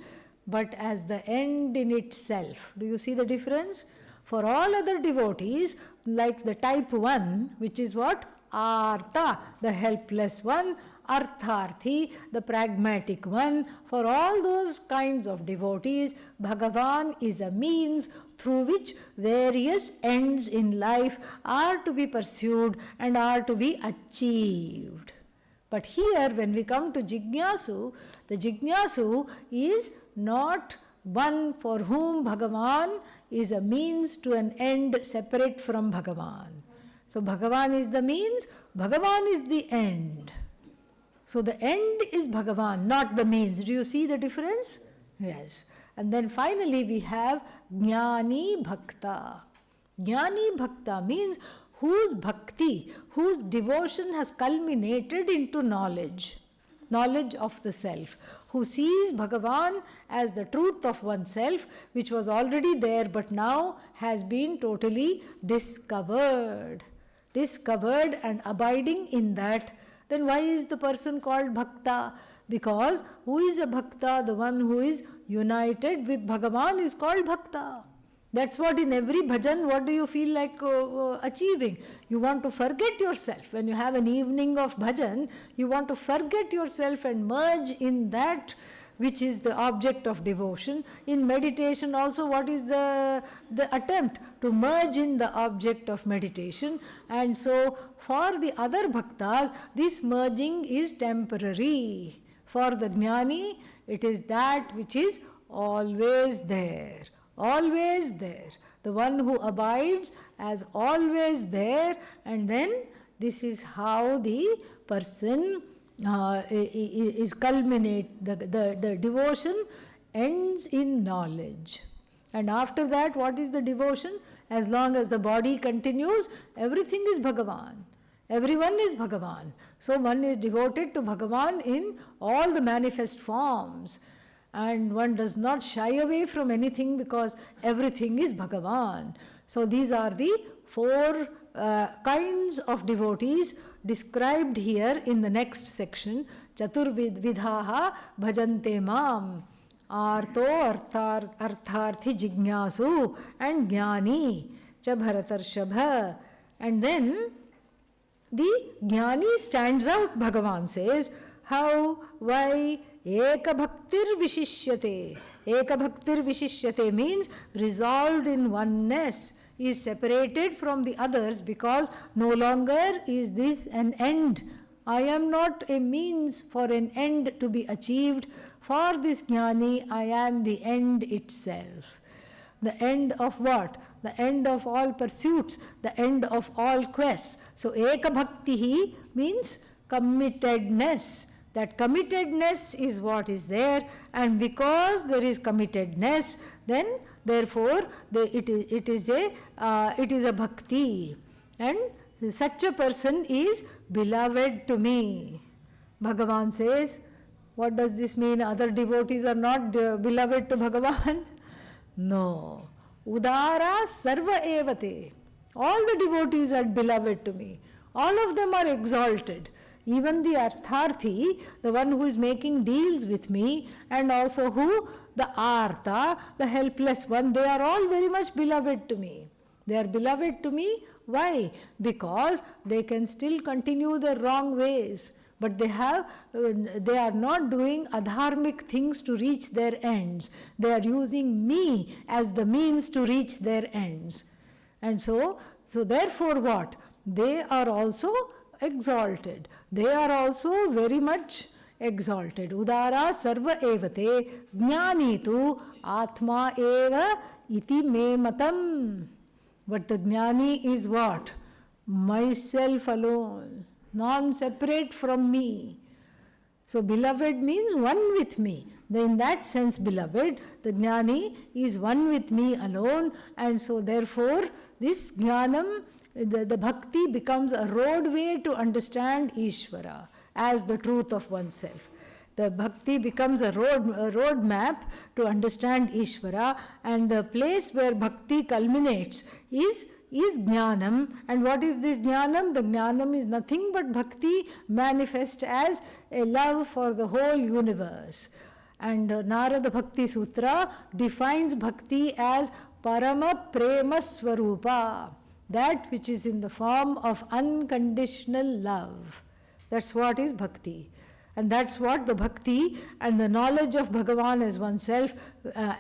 but as the end in itself. Do you see the difference? For all other devotees, like the type 1, which is what? Artha, the helpless one, Artharthi, the pragmatic one. For all those kinds of devotees, Bhagavan is a means through which various ends in life are to be pursued and are to be achieved. But here, when we come to Jignasu, the Jignasu is not one for whom Bhagavan is a means to an end separate from Bhagavan. So Bhagavan is the means, Bhagavan is the end. So the end is Bhagavan, not the means. Do you see the difference? Yes. And then finally we have Jnani Bhakta. Jnani Bhakta means whose bhakti, whose devotion has culminated into knowledge. Knowledge of the self, who sees Bhagavan as the truth of oneself, which was already there but now has been totally discovered and abiding in that. Then why is the person called Bhakta? Because who is a Bhakta? The one who is united with Bhagavan is called Bhakta. That's what in every bhajan, what do you feel like achieving? You want to forget yourself. When you have an evening of bhajan, you want to forget yourself and merge in that which is the object of devotion. In meditation also, what is the attempt? To merge in the object of meditation. And so, for the other bhaktas, this merging is temporary. For the jnani, it is that which is always there. Always there. The one who abides as always there, and then this is how the person is culminate. The devotion ends in knowledge. And after that, what is the devotion? As long as the body continues, everything is Bhagavan. Everyone is Bhagavan. So one is devoted to Bhagavan in all the manifest forms. And one does not shy away from anything because everything is Bhagavan. So these are the 4 kinds of devotees described here in the next section. Chaturvidhaha bhajante mam, arto artharthi jignasu and jnani cha bharatarshabha. And then the jnani stands out, Bhagavan says. How? Why? Eka bhaktir vishishyate. Eka bhaktir vishishyate means resolved in oneness, is separated from the others because no longer is this an end. I am not a means for an end to be achieved. For this jnani, I am the end itself. The end of what? The end of all pursuits, the end of all quests. So eka bhaktihi means committedness. That committedness is what is there, and because there is committedness, then therefore it is a bhakti, and such a person is beloved to me. Bhagavan says, what does this mean? Other devotees are not beloved to Bhagavan? No. Udara sarva evate. All the devotees are beloved to me. All of them are exalted. Even the Artharthi, the one who is making deals with me, and also who? The Artha, the helpless one, they are all very much beloved to me. They are beloved to me. Why? Because they can still continue their wrong ways, but they are not doing adharmic things to reach their ends. They are using me as the means to reach their ends. And so therefore what? They are also exalted. They are also very much exalted. Udara sarva evate jnani tu atma eva iti me matam. But the jnani is what? Myself alone, non-separate from me. So beloved means one with me. In that sense, beloved, the Jnani is one with me alone, and so therefore this Jnanam, the bhakti becomes a roadway to understand Ishvara as the truth of oneself. The bhakti becomes a road map to understand Ishvara, and the place where bhakti culminates is Jnanam. And what is this Jnanam? The Jnanam is nothing but bhakti manifest as a love for the whole universe. And Narada Bhakti Sutra defines bhakti as Parama Prema Swarupa, that which is in the form of unconditional love. That's what is bhakti. And that's what the bhakti and the knowledge of Bhagavan as oneself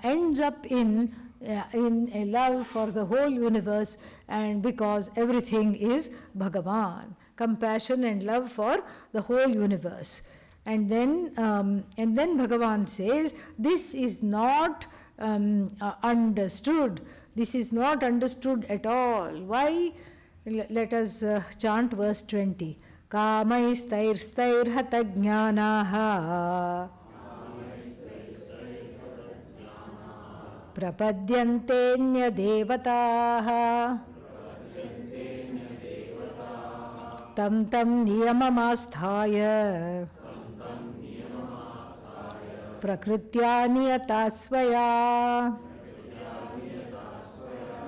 ends up in a love for the whole universe, and because everything is Bhagavan, compassion and love for the whole universe. And then Bhagavan says, this is not understood. This is not understood at all. Why? Let us chant verse 20. Kamaistair hata jnanaha prapadyantenya devataha tam niyamamasthaya prakritya niyatasvaya.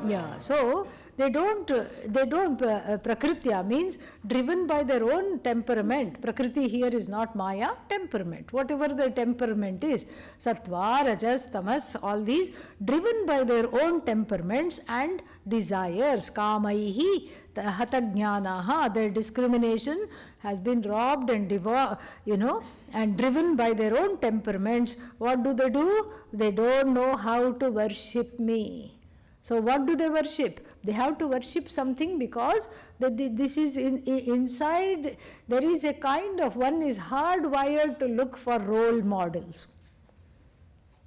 Yeah, so they don't prakritya means driven by their own temperament. Prakriti here is not Maya, temperament. Whatever their temperament is, sattva, rajas, tamas, all these driven by their own temperaments and desires. Kamaihi, hata jnanaha, their discrimination has been robbed and and driven by their own temperaments. What do? They don't know how to worship me. So what do they worship? They have to worship something because this is inside. There is a kind of, one is hardwired to look for role models.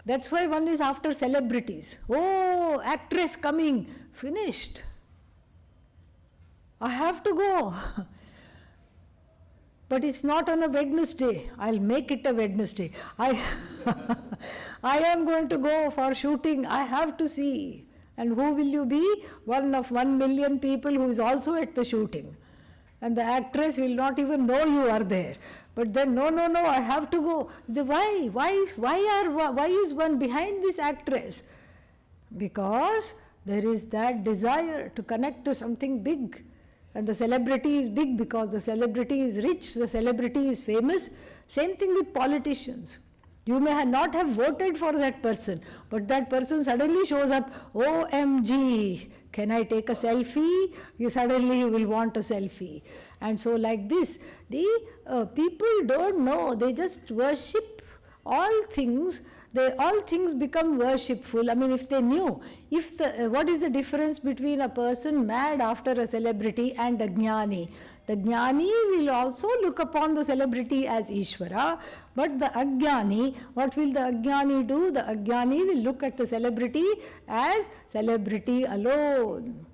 That's why one is after celebrities. Oh, actress coming, finished. I have to go. But it's not on a Wednesday. I'll make it a Wednesday. I am going to go for shooting. I have to see. And who will you be? One of 1 million people who is also at the shooting. And the actress will not even know you are there. But then, no, I have to go. Why is one behind this actress? Because there is that desire to connect to something big. And the celebrity is big because the celebrity is rich, the celebrity is famous. Same thing with politicians. You may not have voted for that person, but that person suddenly shows up, OMG, can I take a selfie? Suddenly you will want a selfie. And so like this, the people don't know, they just worship all things. All things become worshipful. I mean, if they knew, what is the difference between a person mad after a celebrity and a jnani? The jnani will also look upon the celebrity as Ishvara, but the ajnani, what will the ajnani do? The ajnani will look at the celebrity as celebrity alone.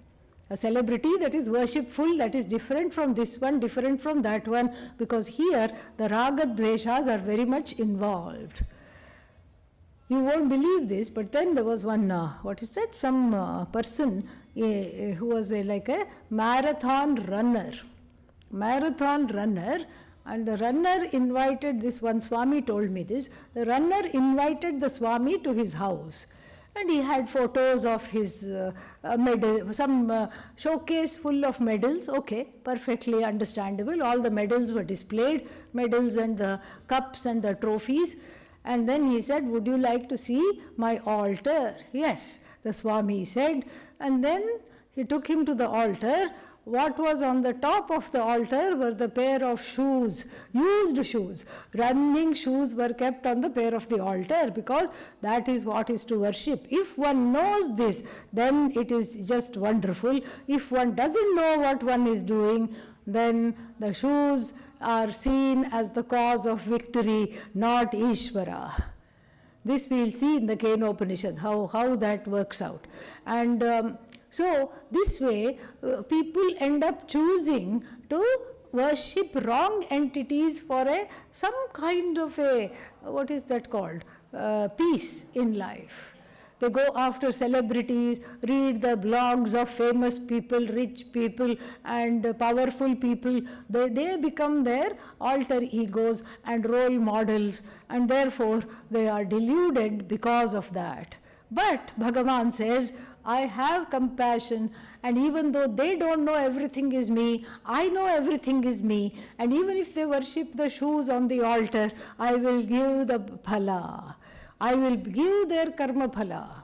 A celebrity that is worshipful, that is different from this one, different from that one, because here the raga dveshas are very much involved. You won't believe this, but then there was one, some person who was like a marathon runner, and the runner invited this one, Swami told me this, the runner invited the Swami to his house. And he had photos of his medal, some showcase full of medals. Okay, perfectly understandable. All the medals were displayed, medals and the cups and the trophies. And then he said, would you like to see my altar? Yes, the Swami said. And then he took him to the altar. What was on the top of the altar were the pair of shoes, used shoes. Running shoes were kept on the pair of the altar because that is what is to worship. If one knows this, then it is just wonderful. If one doesn't know what one is doing, then the shoes are seen as the cause of victory, not Ishvara. This we'll see in the Kena Upanishad, how that works out. And so this way, people end up choosing to worship wrong entities for some kind of what is that called? Peace in life. They go after celebrities, read the blogs of famous people, rich people, and powerful people. They become their alter egos and role models, and therefore they are deluded because of that. But Bhagavan says, I have compassion, and even though they don't know everything is me, I know everything is me, and even if they worship the shoes on the altar, I will give the phala. I will give their karma phala.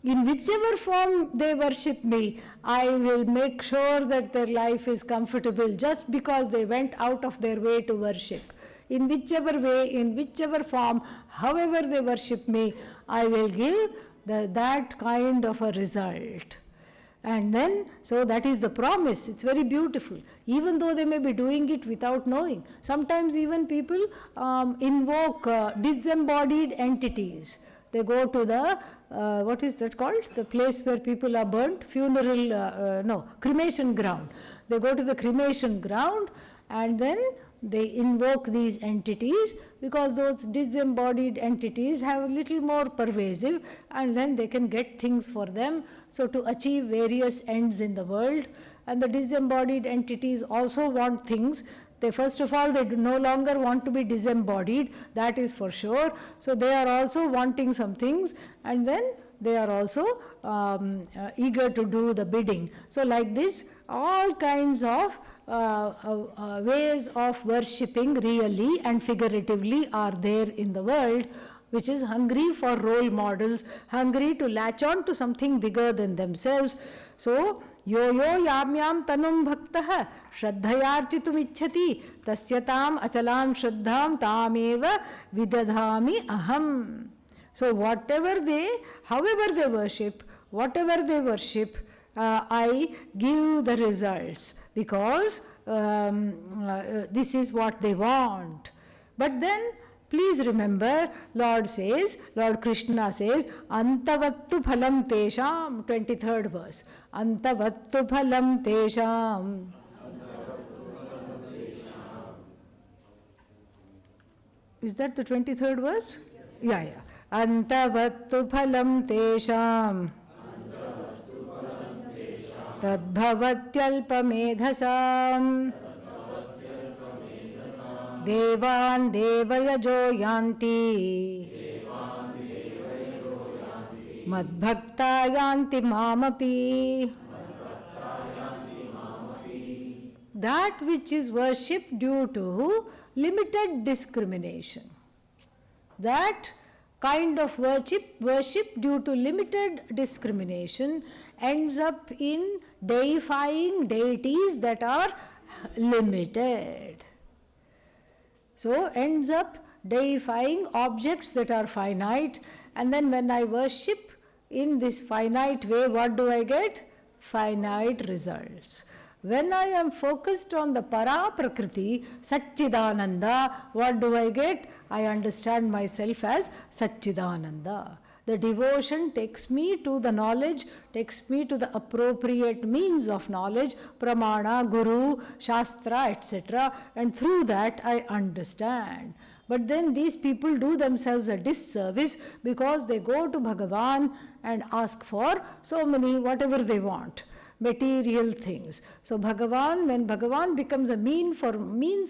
In whichever form they worship me, I will make sure that their life is comfortable just because they went out of their way to worship. In whichever way, in whichever form, however they worship me, I will give that kind of a result. And then, so that is the promise. It's very beautiful. Even though they may be doing it without knowing. Sometimes even people invoke disembodied entities. They go to the, what is that called? The place where people are burnt, cremation ground. They go to the cremation ground and then they invoke these entities because those disembodied entities have a little more pervasive, and then they can get things for them. So to achieve various ends in the world, and the disembodied entities also want things. They first of all, they no longer want to be disembodied, that is for sure. So they are also wanting some things, and then they are also eager to do the bidding. So like this, all kinds of ways of worshipping really and figuratively are there in the world, which is hungry for role models, hungry to latch on to something bigger than themselves. So, yo yamyam tanum bhaktah shraddhayarchitum ichhati tasyatam achalam shraddham tameva vidadhami aham. So however they worship, I give the results because this is what they want. But then, please remember, Lord Krishna says, Antavattu phalam tesham, 23rd verse. Antavattu phalam tesham. Is that the 23rd verse? Yeah. Antavattu phalam tesham. Tadbhavatyalpamedhasam. Devan devayajo yanti. Madbhakta yanti mamapi. That which is worshipped due to limited discrimination. That kind of worship due to limited discrimination ends up in deifying deities that are limited. So ends up deifying objects that are finite, and then when I worship in this finite way, what do I get? Finite results. When I am focused on the para prakriti, Satchidananda, what do I get? I understand myself as Satchidananda. The devotion takes me to the knowledge, takes me to the appropriate means of knowledge, pramana, guru, shastra, etc. And through that I understand. But then these people do themselves a disservice because they go to Bhagavan and ask for so many, whatever they want, material things. So Bhagavan, when Bhagavan becomes a means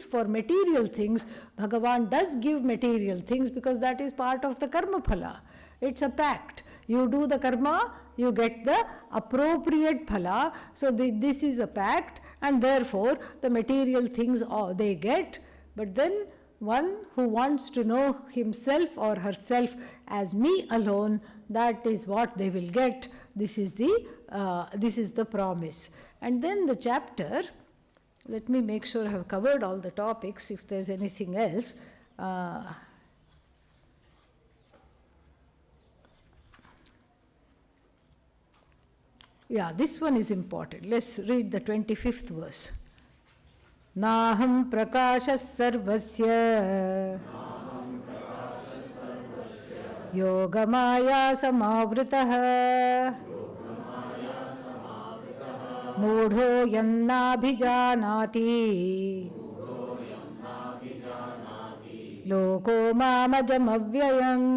for material things, Bhagavan does give material things because that is part of the karma phala. It's a pact. You do the karma, you get the appropriate phala. So this is a pact, and therefore the material things they get. But then one who wants to know himself or herself as me alone, that is what they will get. This is the promise. And then the chapter, let me make sure I have covered all the topics. If there's anything else, this one is important. Let's read the 25th verse. Naham prakashas sarvasya yogamaya samavritah मूढ़ो यन्नाभिजानाति लोको मामजमव्ययम्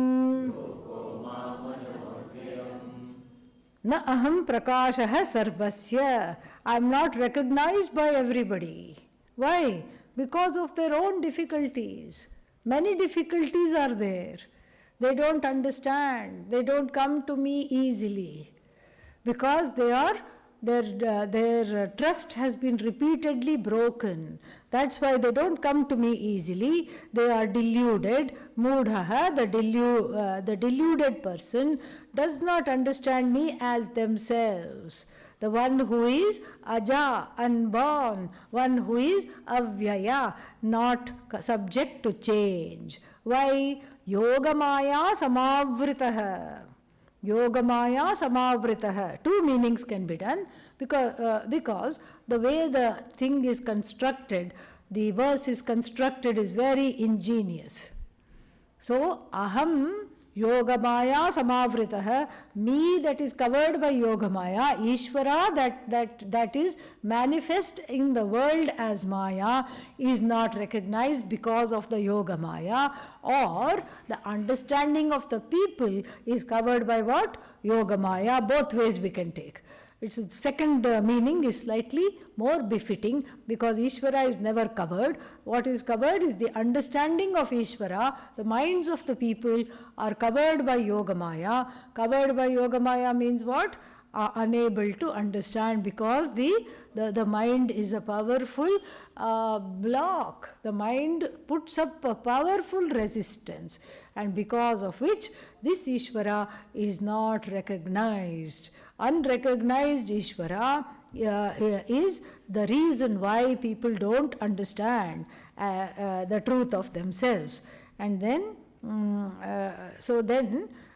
न अहम प्रकाशः सर्वस्य. I am not recognized by everybody. Why? Because of their own difficulties. Many difficulties are there. They don't understand. They don't come to me easily. Because their trust has been repeatedly broken. That's why they don't come to me easily. They are deluded. Mudhaha, the deluded person, does not understand me as themselves. The one who is aja, unborn, one who is avyaya, not subject to change. Why? Yogamaya samavritah. Yogamaya samavritah. Two meanings can be done because the way the thing is constructed, the verse is constructed is very ingenious. So, aham Yogamaya samavritah, me that is covered by Yogamaya, Ishvara that is manifest in the world as Maya, is not recognized because of the Yogamaya, or the understanding of the people is covered by what? Yogamaya. Both ways we can take. Its second meaning is slightly more befitting because Ishvara is never covered. What is covered is the understanding of Ishvara. The minds of the people are covered by Yogamaya. Covered by Yogamaya means what? Unable to understand because the mind is a powerful block. The mind puts up a powerful resistance, and because of which this Ishvara is not recognized. Unrecognized Ishvara is the reason why people don't understand the truth of themselves. And then,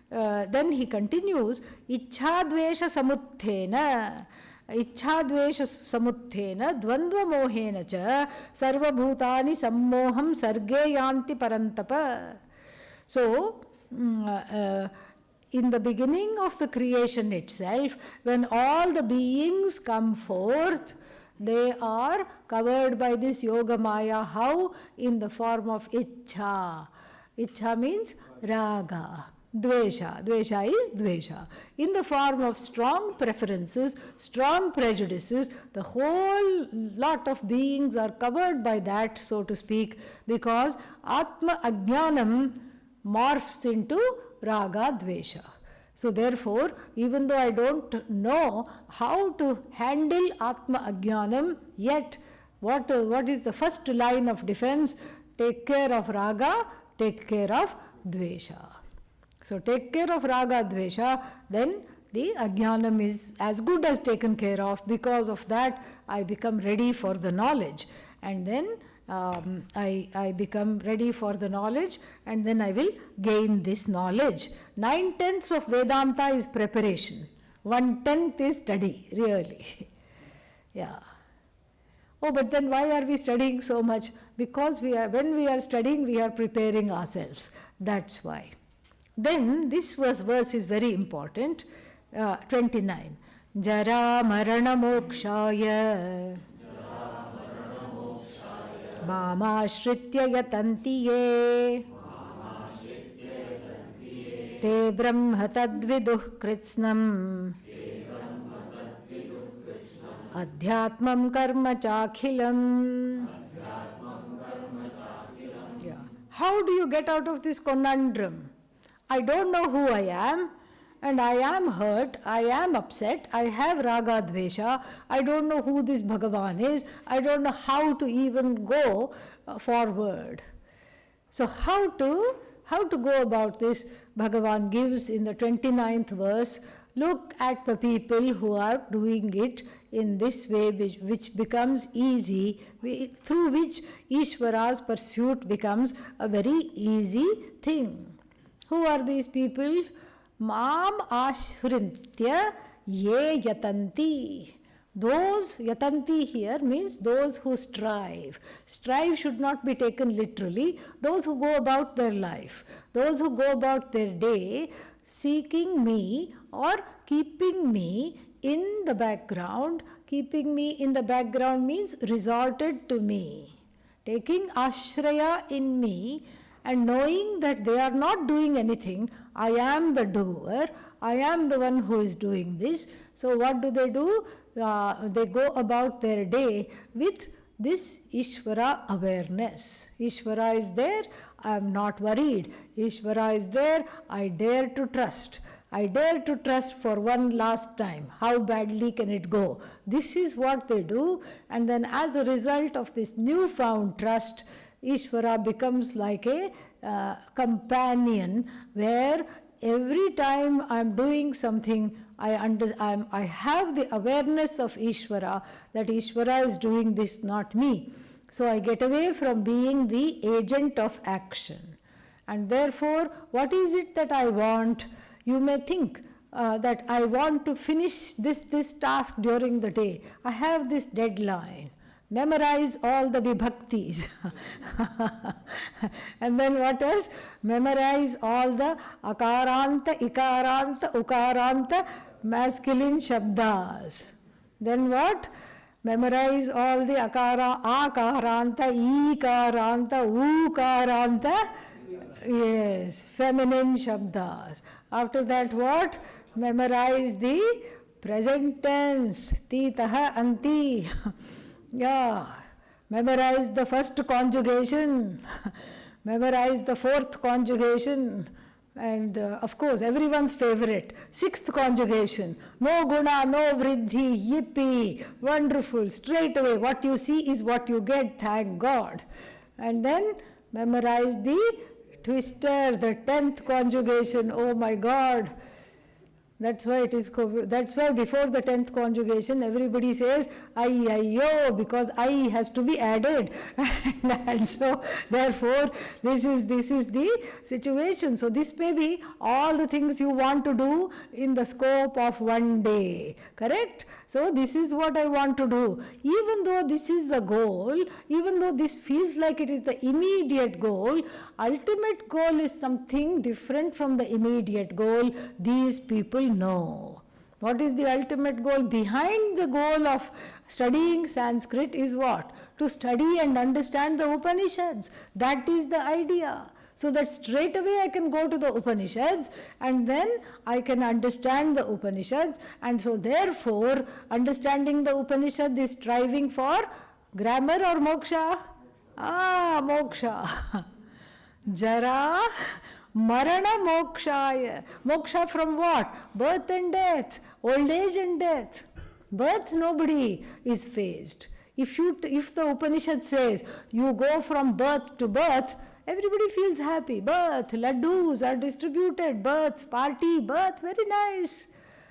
then he continues, Ichhadvesha samuthena, Ichhadvesha samuthena, Dvandva mohena cha, Sarvabhutani sammoham sarge yanti parantapa. So, in the beginning of the creation itself, when all the beings come forth, they are covered by this Yogamaya. How? In the form of Ichha. Ichha means Raga. Dvesha. Dvesha is Dvesha. In the form of strong preferences, strong prejudices, the whole lot of beings are covered by that, so to speak, because Atma Ajnanam morphs into Raga Dvesha. So therefore, even though I don't know how to handle Atma Ajnanam, yet what is the first line of defense? Take care of Raga, take care of Dvesha. So take care of Raga Dvesha, then the Ajnanam is as good as taken care of. Because of that, I become ready for the knowledge. And then I become ready for the knowledge, and then I will gain this knowledge. 9/10 of Vedanta is preparation. 1/10 is study, really. Yeah. Oh, but then why are we studying so much? Because when we are studying, we are preparing ourselves. That's why. Then this verse is very important. 29. Jara marana mokshaya Mamashritya yatanti ye te brahma tadviduh kritsnam adhyatmam karma chakhilam. Yeah. How do you get out of this conundrum? I don't know who I am, and I am hurt, I am upset, I have raga dvesha, I don't know who this Bhagavan is, I don't know how to even go forward. So how to go about this? Bhagavan gives in the 29th verse, look at the people who are doing it in this way, which becomes easy, through which Ishvara's pursuit becomes a very easy thing. Who are these people? Mam ashrintya ye yatanti. Those, yatanti here means those who strive. Strive should not be taken literally. Those who go about their life, those who go about their day, seeking me or keeping me in the background, keeping me in the background means resorted to me. Taking ashraya in me and knowing that they are not doing anything, I am the doer, I am the one who is doing this. So what do? They go about their day with this Ishvara awareness. Ishvara is there, I am not worried. Ishvara is there, I dare to trust. I dare to trust for one last time. How badly can it go? This is what they do, and then as a result of this newfound trust, Ishvara becomes like a companion where every time I am doing something, I have the awareness of Ishvara, that Ishvara is doing this, not me. So I get away from being the agent of action. And therefore, what is it that I want? You may think that I want to finish this task during the day. I have this deadline. Memorize all the vibhaktis. And then what else? Memorize all the akaranta, ikaranta, ukaranta, masculine shabdas. Then what? Memorize all the akaranta, ikaranta, ukaranta, yes, feminine shabdas. After that what? Memorize the present tense, titaha, anti. Yeah, memorize the first conjugation, memorize the fourth conjugation, and of course everyone's favorite, sixth conjugation. No guna, no vriddhi, yippee, wonderful, straight away what you see is what you get, thank God. And then memorize the twister, the 10th conjugation, oh my God. That's why before the 10th conjugation everybody says ay, because I has to be added. And so therefore this is the situation. So this may be all the things you want to do in the scope of one day. Correct? So this is what I want to do. Even though this is the goal, even though this feels like it is the immediate goal, ultimate goal is something different from the immediate goal. These people know. What is the ultimate goal? Behind the goal of studying Sanskrit is what? To study and understand the Upanishads. That is the idea. So that straight away I can go to the Upanishads and then I can understand the Upanishads. And so therefore, understanding the Upanishad is striving for grammar or moksha? Moksha. Jara marana mokshaya. Moksha from what? Birth and death, old age and death. Birth nobody is faced. If the Upanishad says you go from birth to birth, everybody feels happy. Birth, laddus are distributed, birth, party, birth, very nice.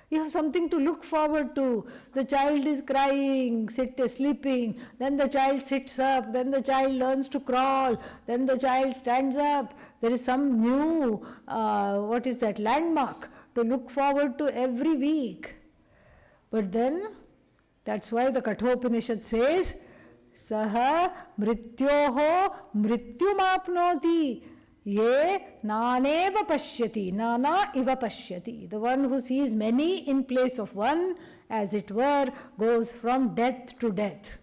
You have something to look forward to. The child is crying, sleeping, then the child sits up, then the child learns to crawl, then the child stands up. There is some new, landmark to look forward to every week. But then, that's why the Kathopanishad says, Saha mrityoho mrityumapnoti ye naneva pashyati, nana iva pashyati. The one who sees many in place of one, as it were, goes from death to death.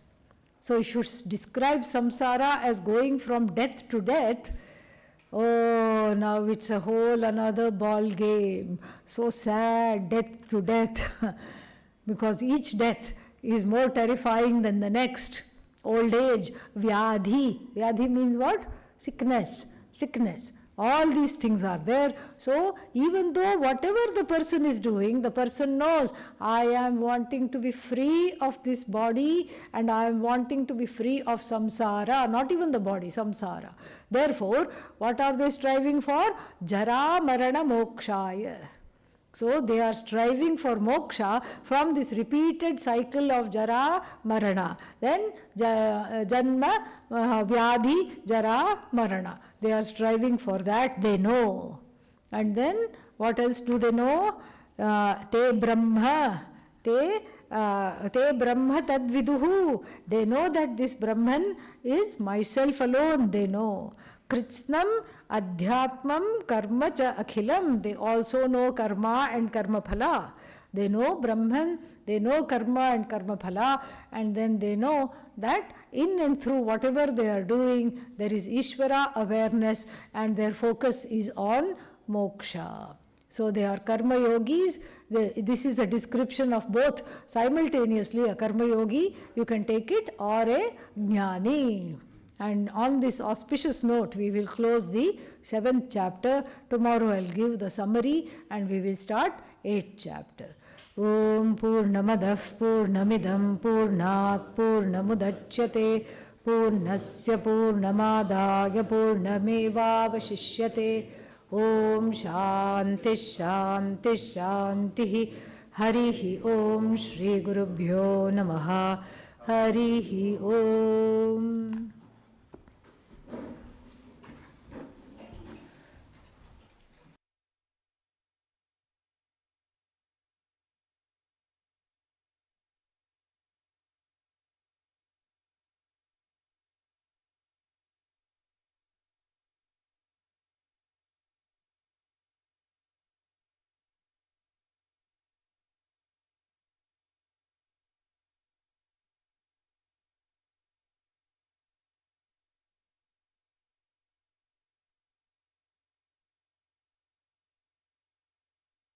So you should describe samsara as going from death to death. Oh, now it's a whole another ball game. So sad, death to death. Because each death is more terrifying than the next. Old age, vyadhi. Vyadhi means what? Sickness. All these things are there. So even though whatever the person is doing, the person knows, I am wanting to be free of this body and I am wanting to be free of samsara, not even the body, samsara. Therefore, what are they striving for? Jara marana mokshaya. So they are striving for moksha from this repeated cycle of jara, marana. Then janma, vyadhi, jara, marana. They are striving for that, they know. And then what else do they know? Te brahma, te brahma tadviduhu. They know that this Brahman is myself alone, they know. Kritsnam adhyatmam karma cha akhilam. They also know karma and karma phala. They know Brahman, They know karma and karma phala, and then they know that in and through whatever they are doing, there is Ishvara awareness, and their focus is on moksha. So they are karma yogis. This is a description of both simultaneously. A karma yogi, you can take it, or a jnani. And on this auspicious note, we will close the 7th chapter. Tomorrow I'll give the summary and we will start 8th chapter. Om Purnamadah Purnamidam Purnat Purnamudachyate Purnasya Purnamadaya Purnamevavashishyate. Om Shanti Shanti Shanti. Harihi Om Shri Gurubhyo Namaha. Harihi Om.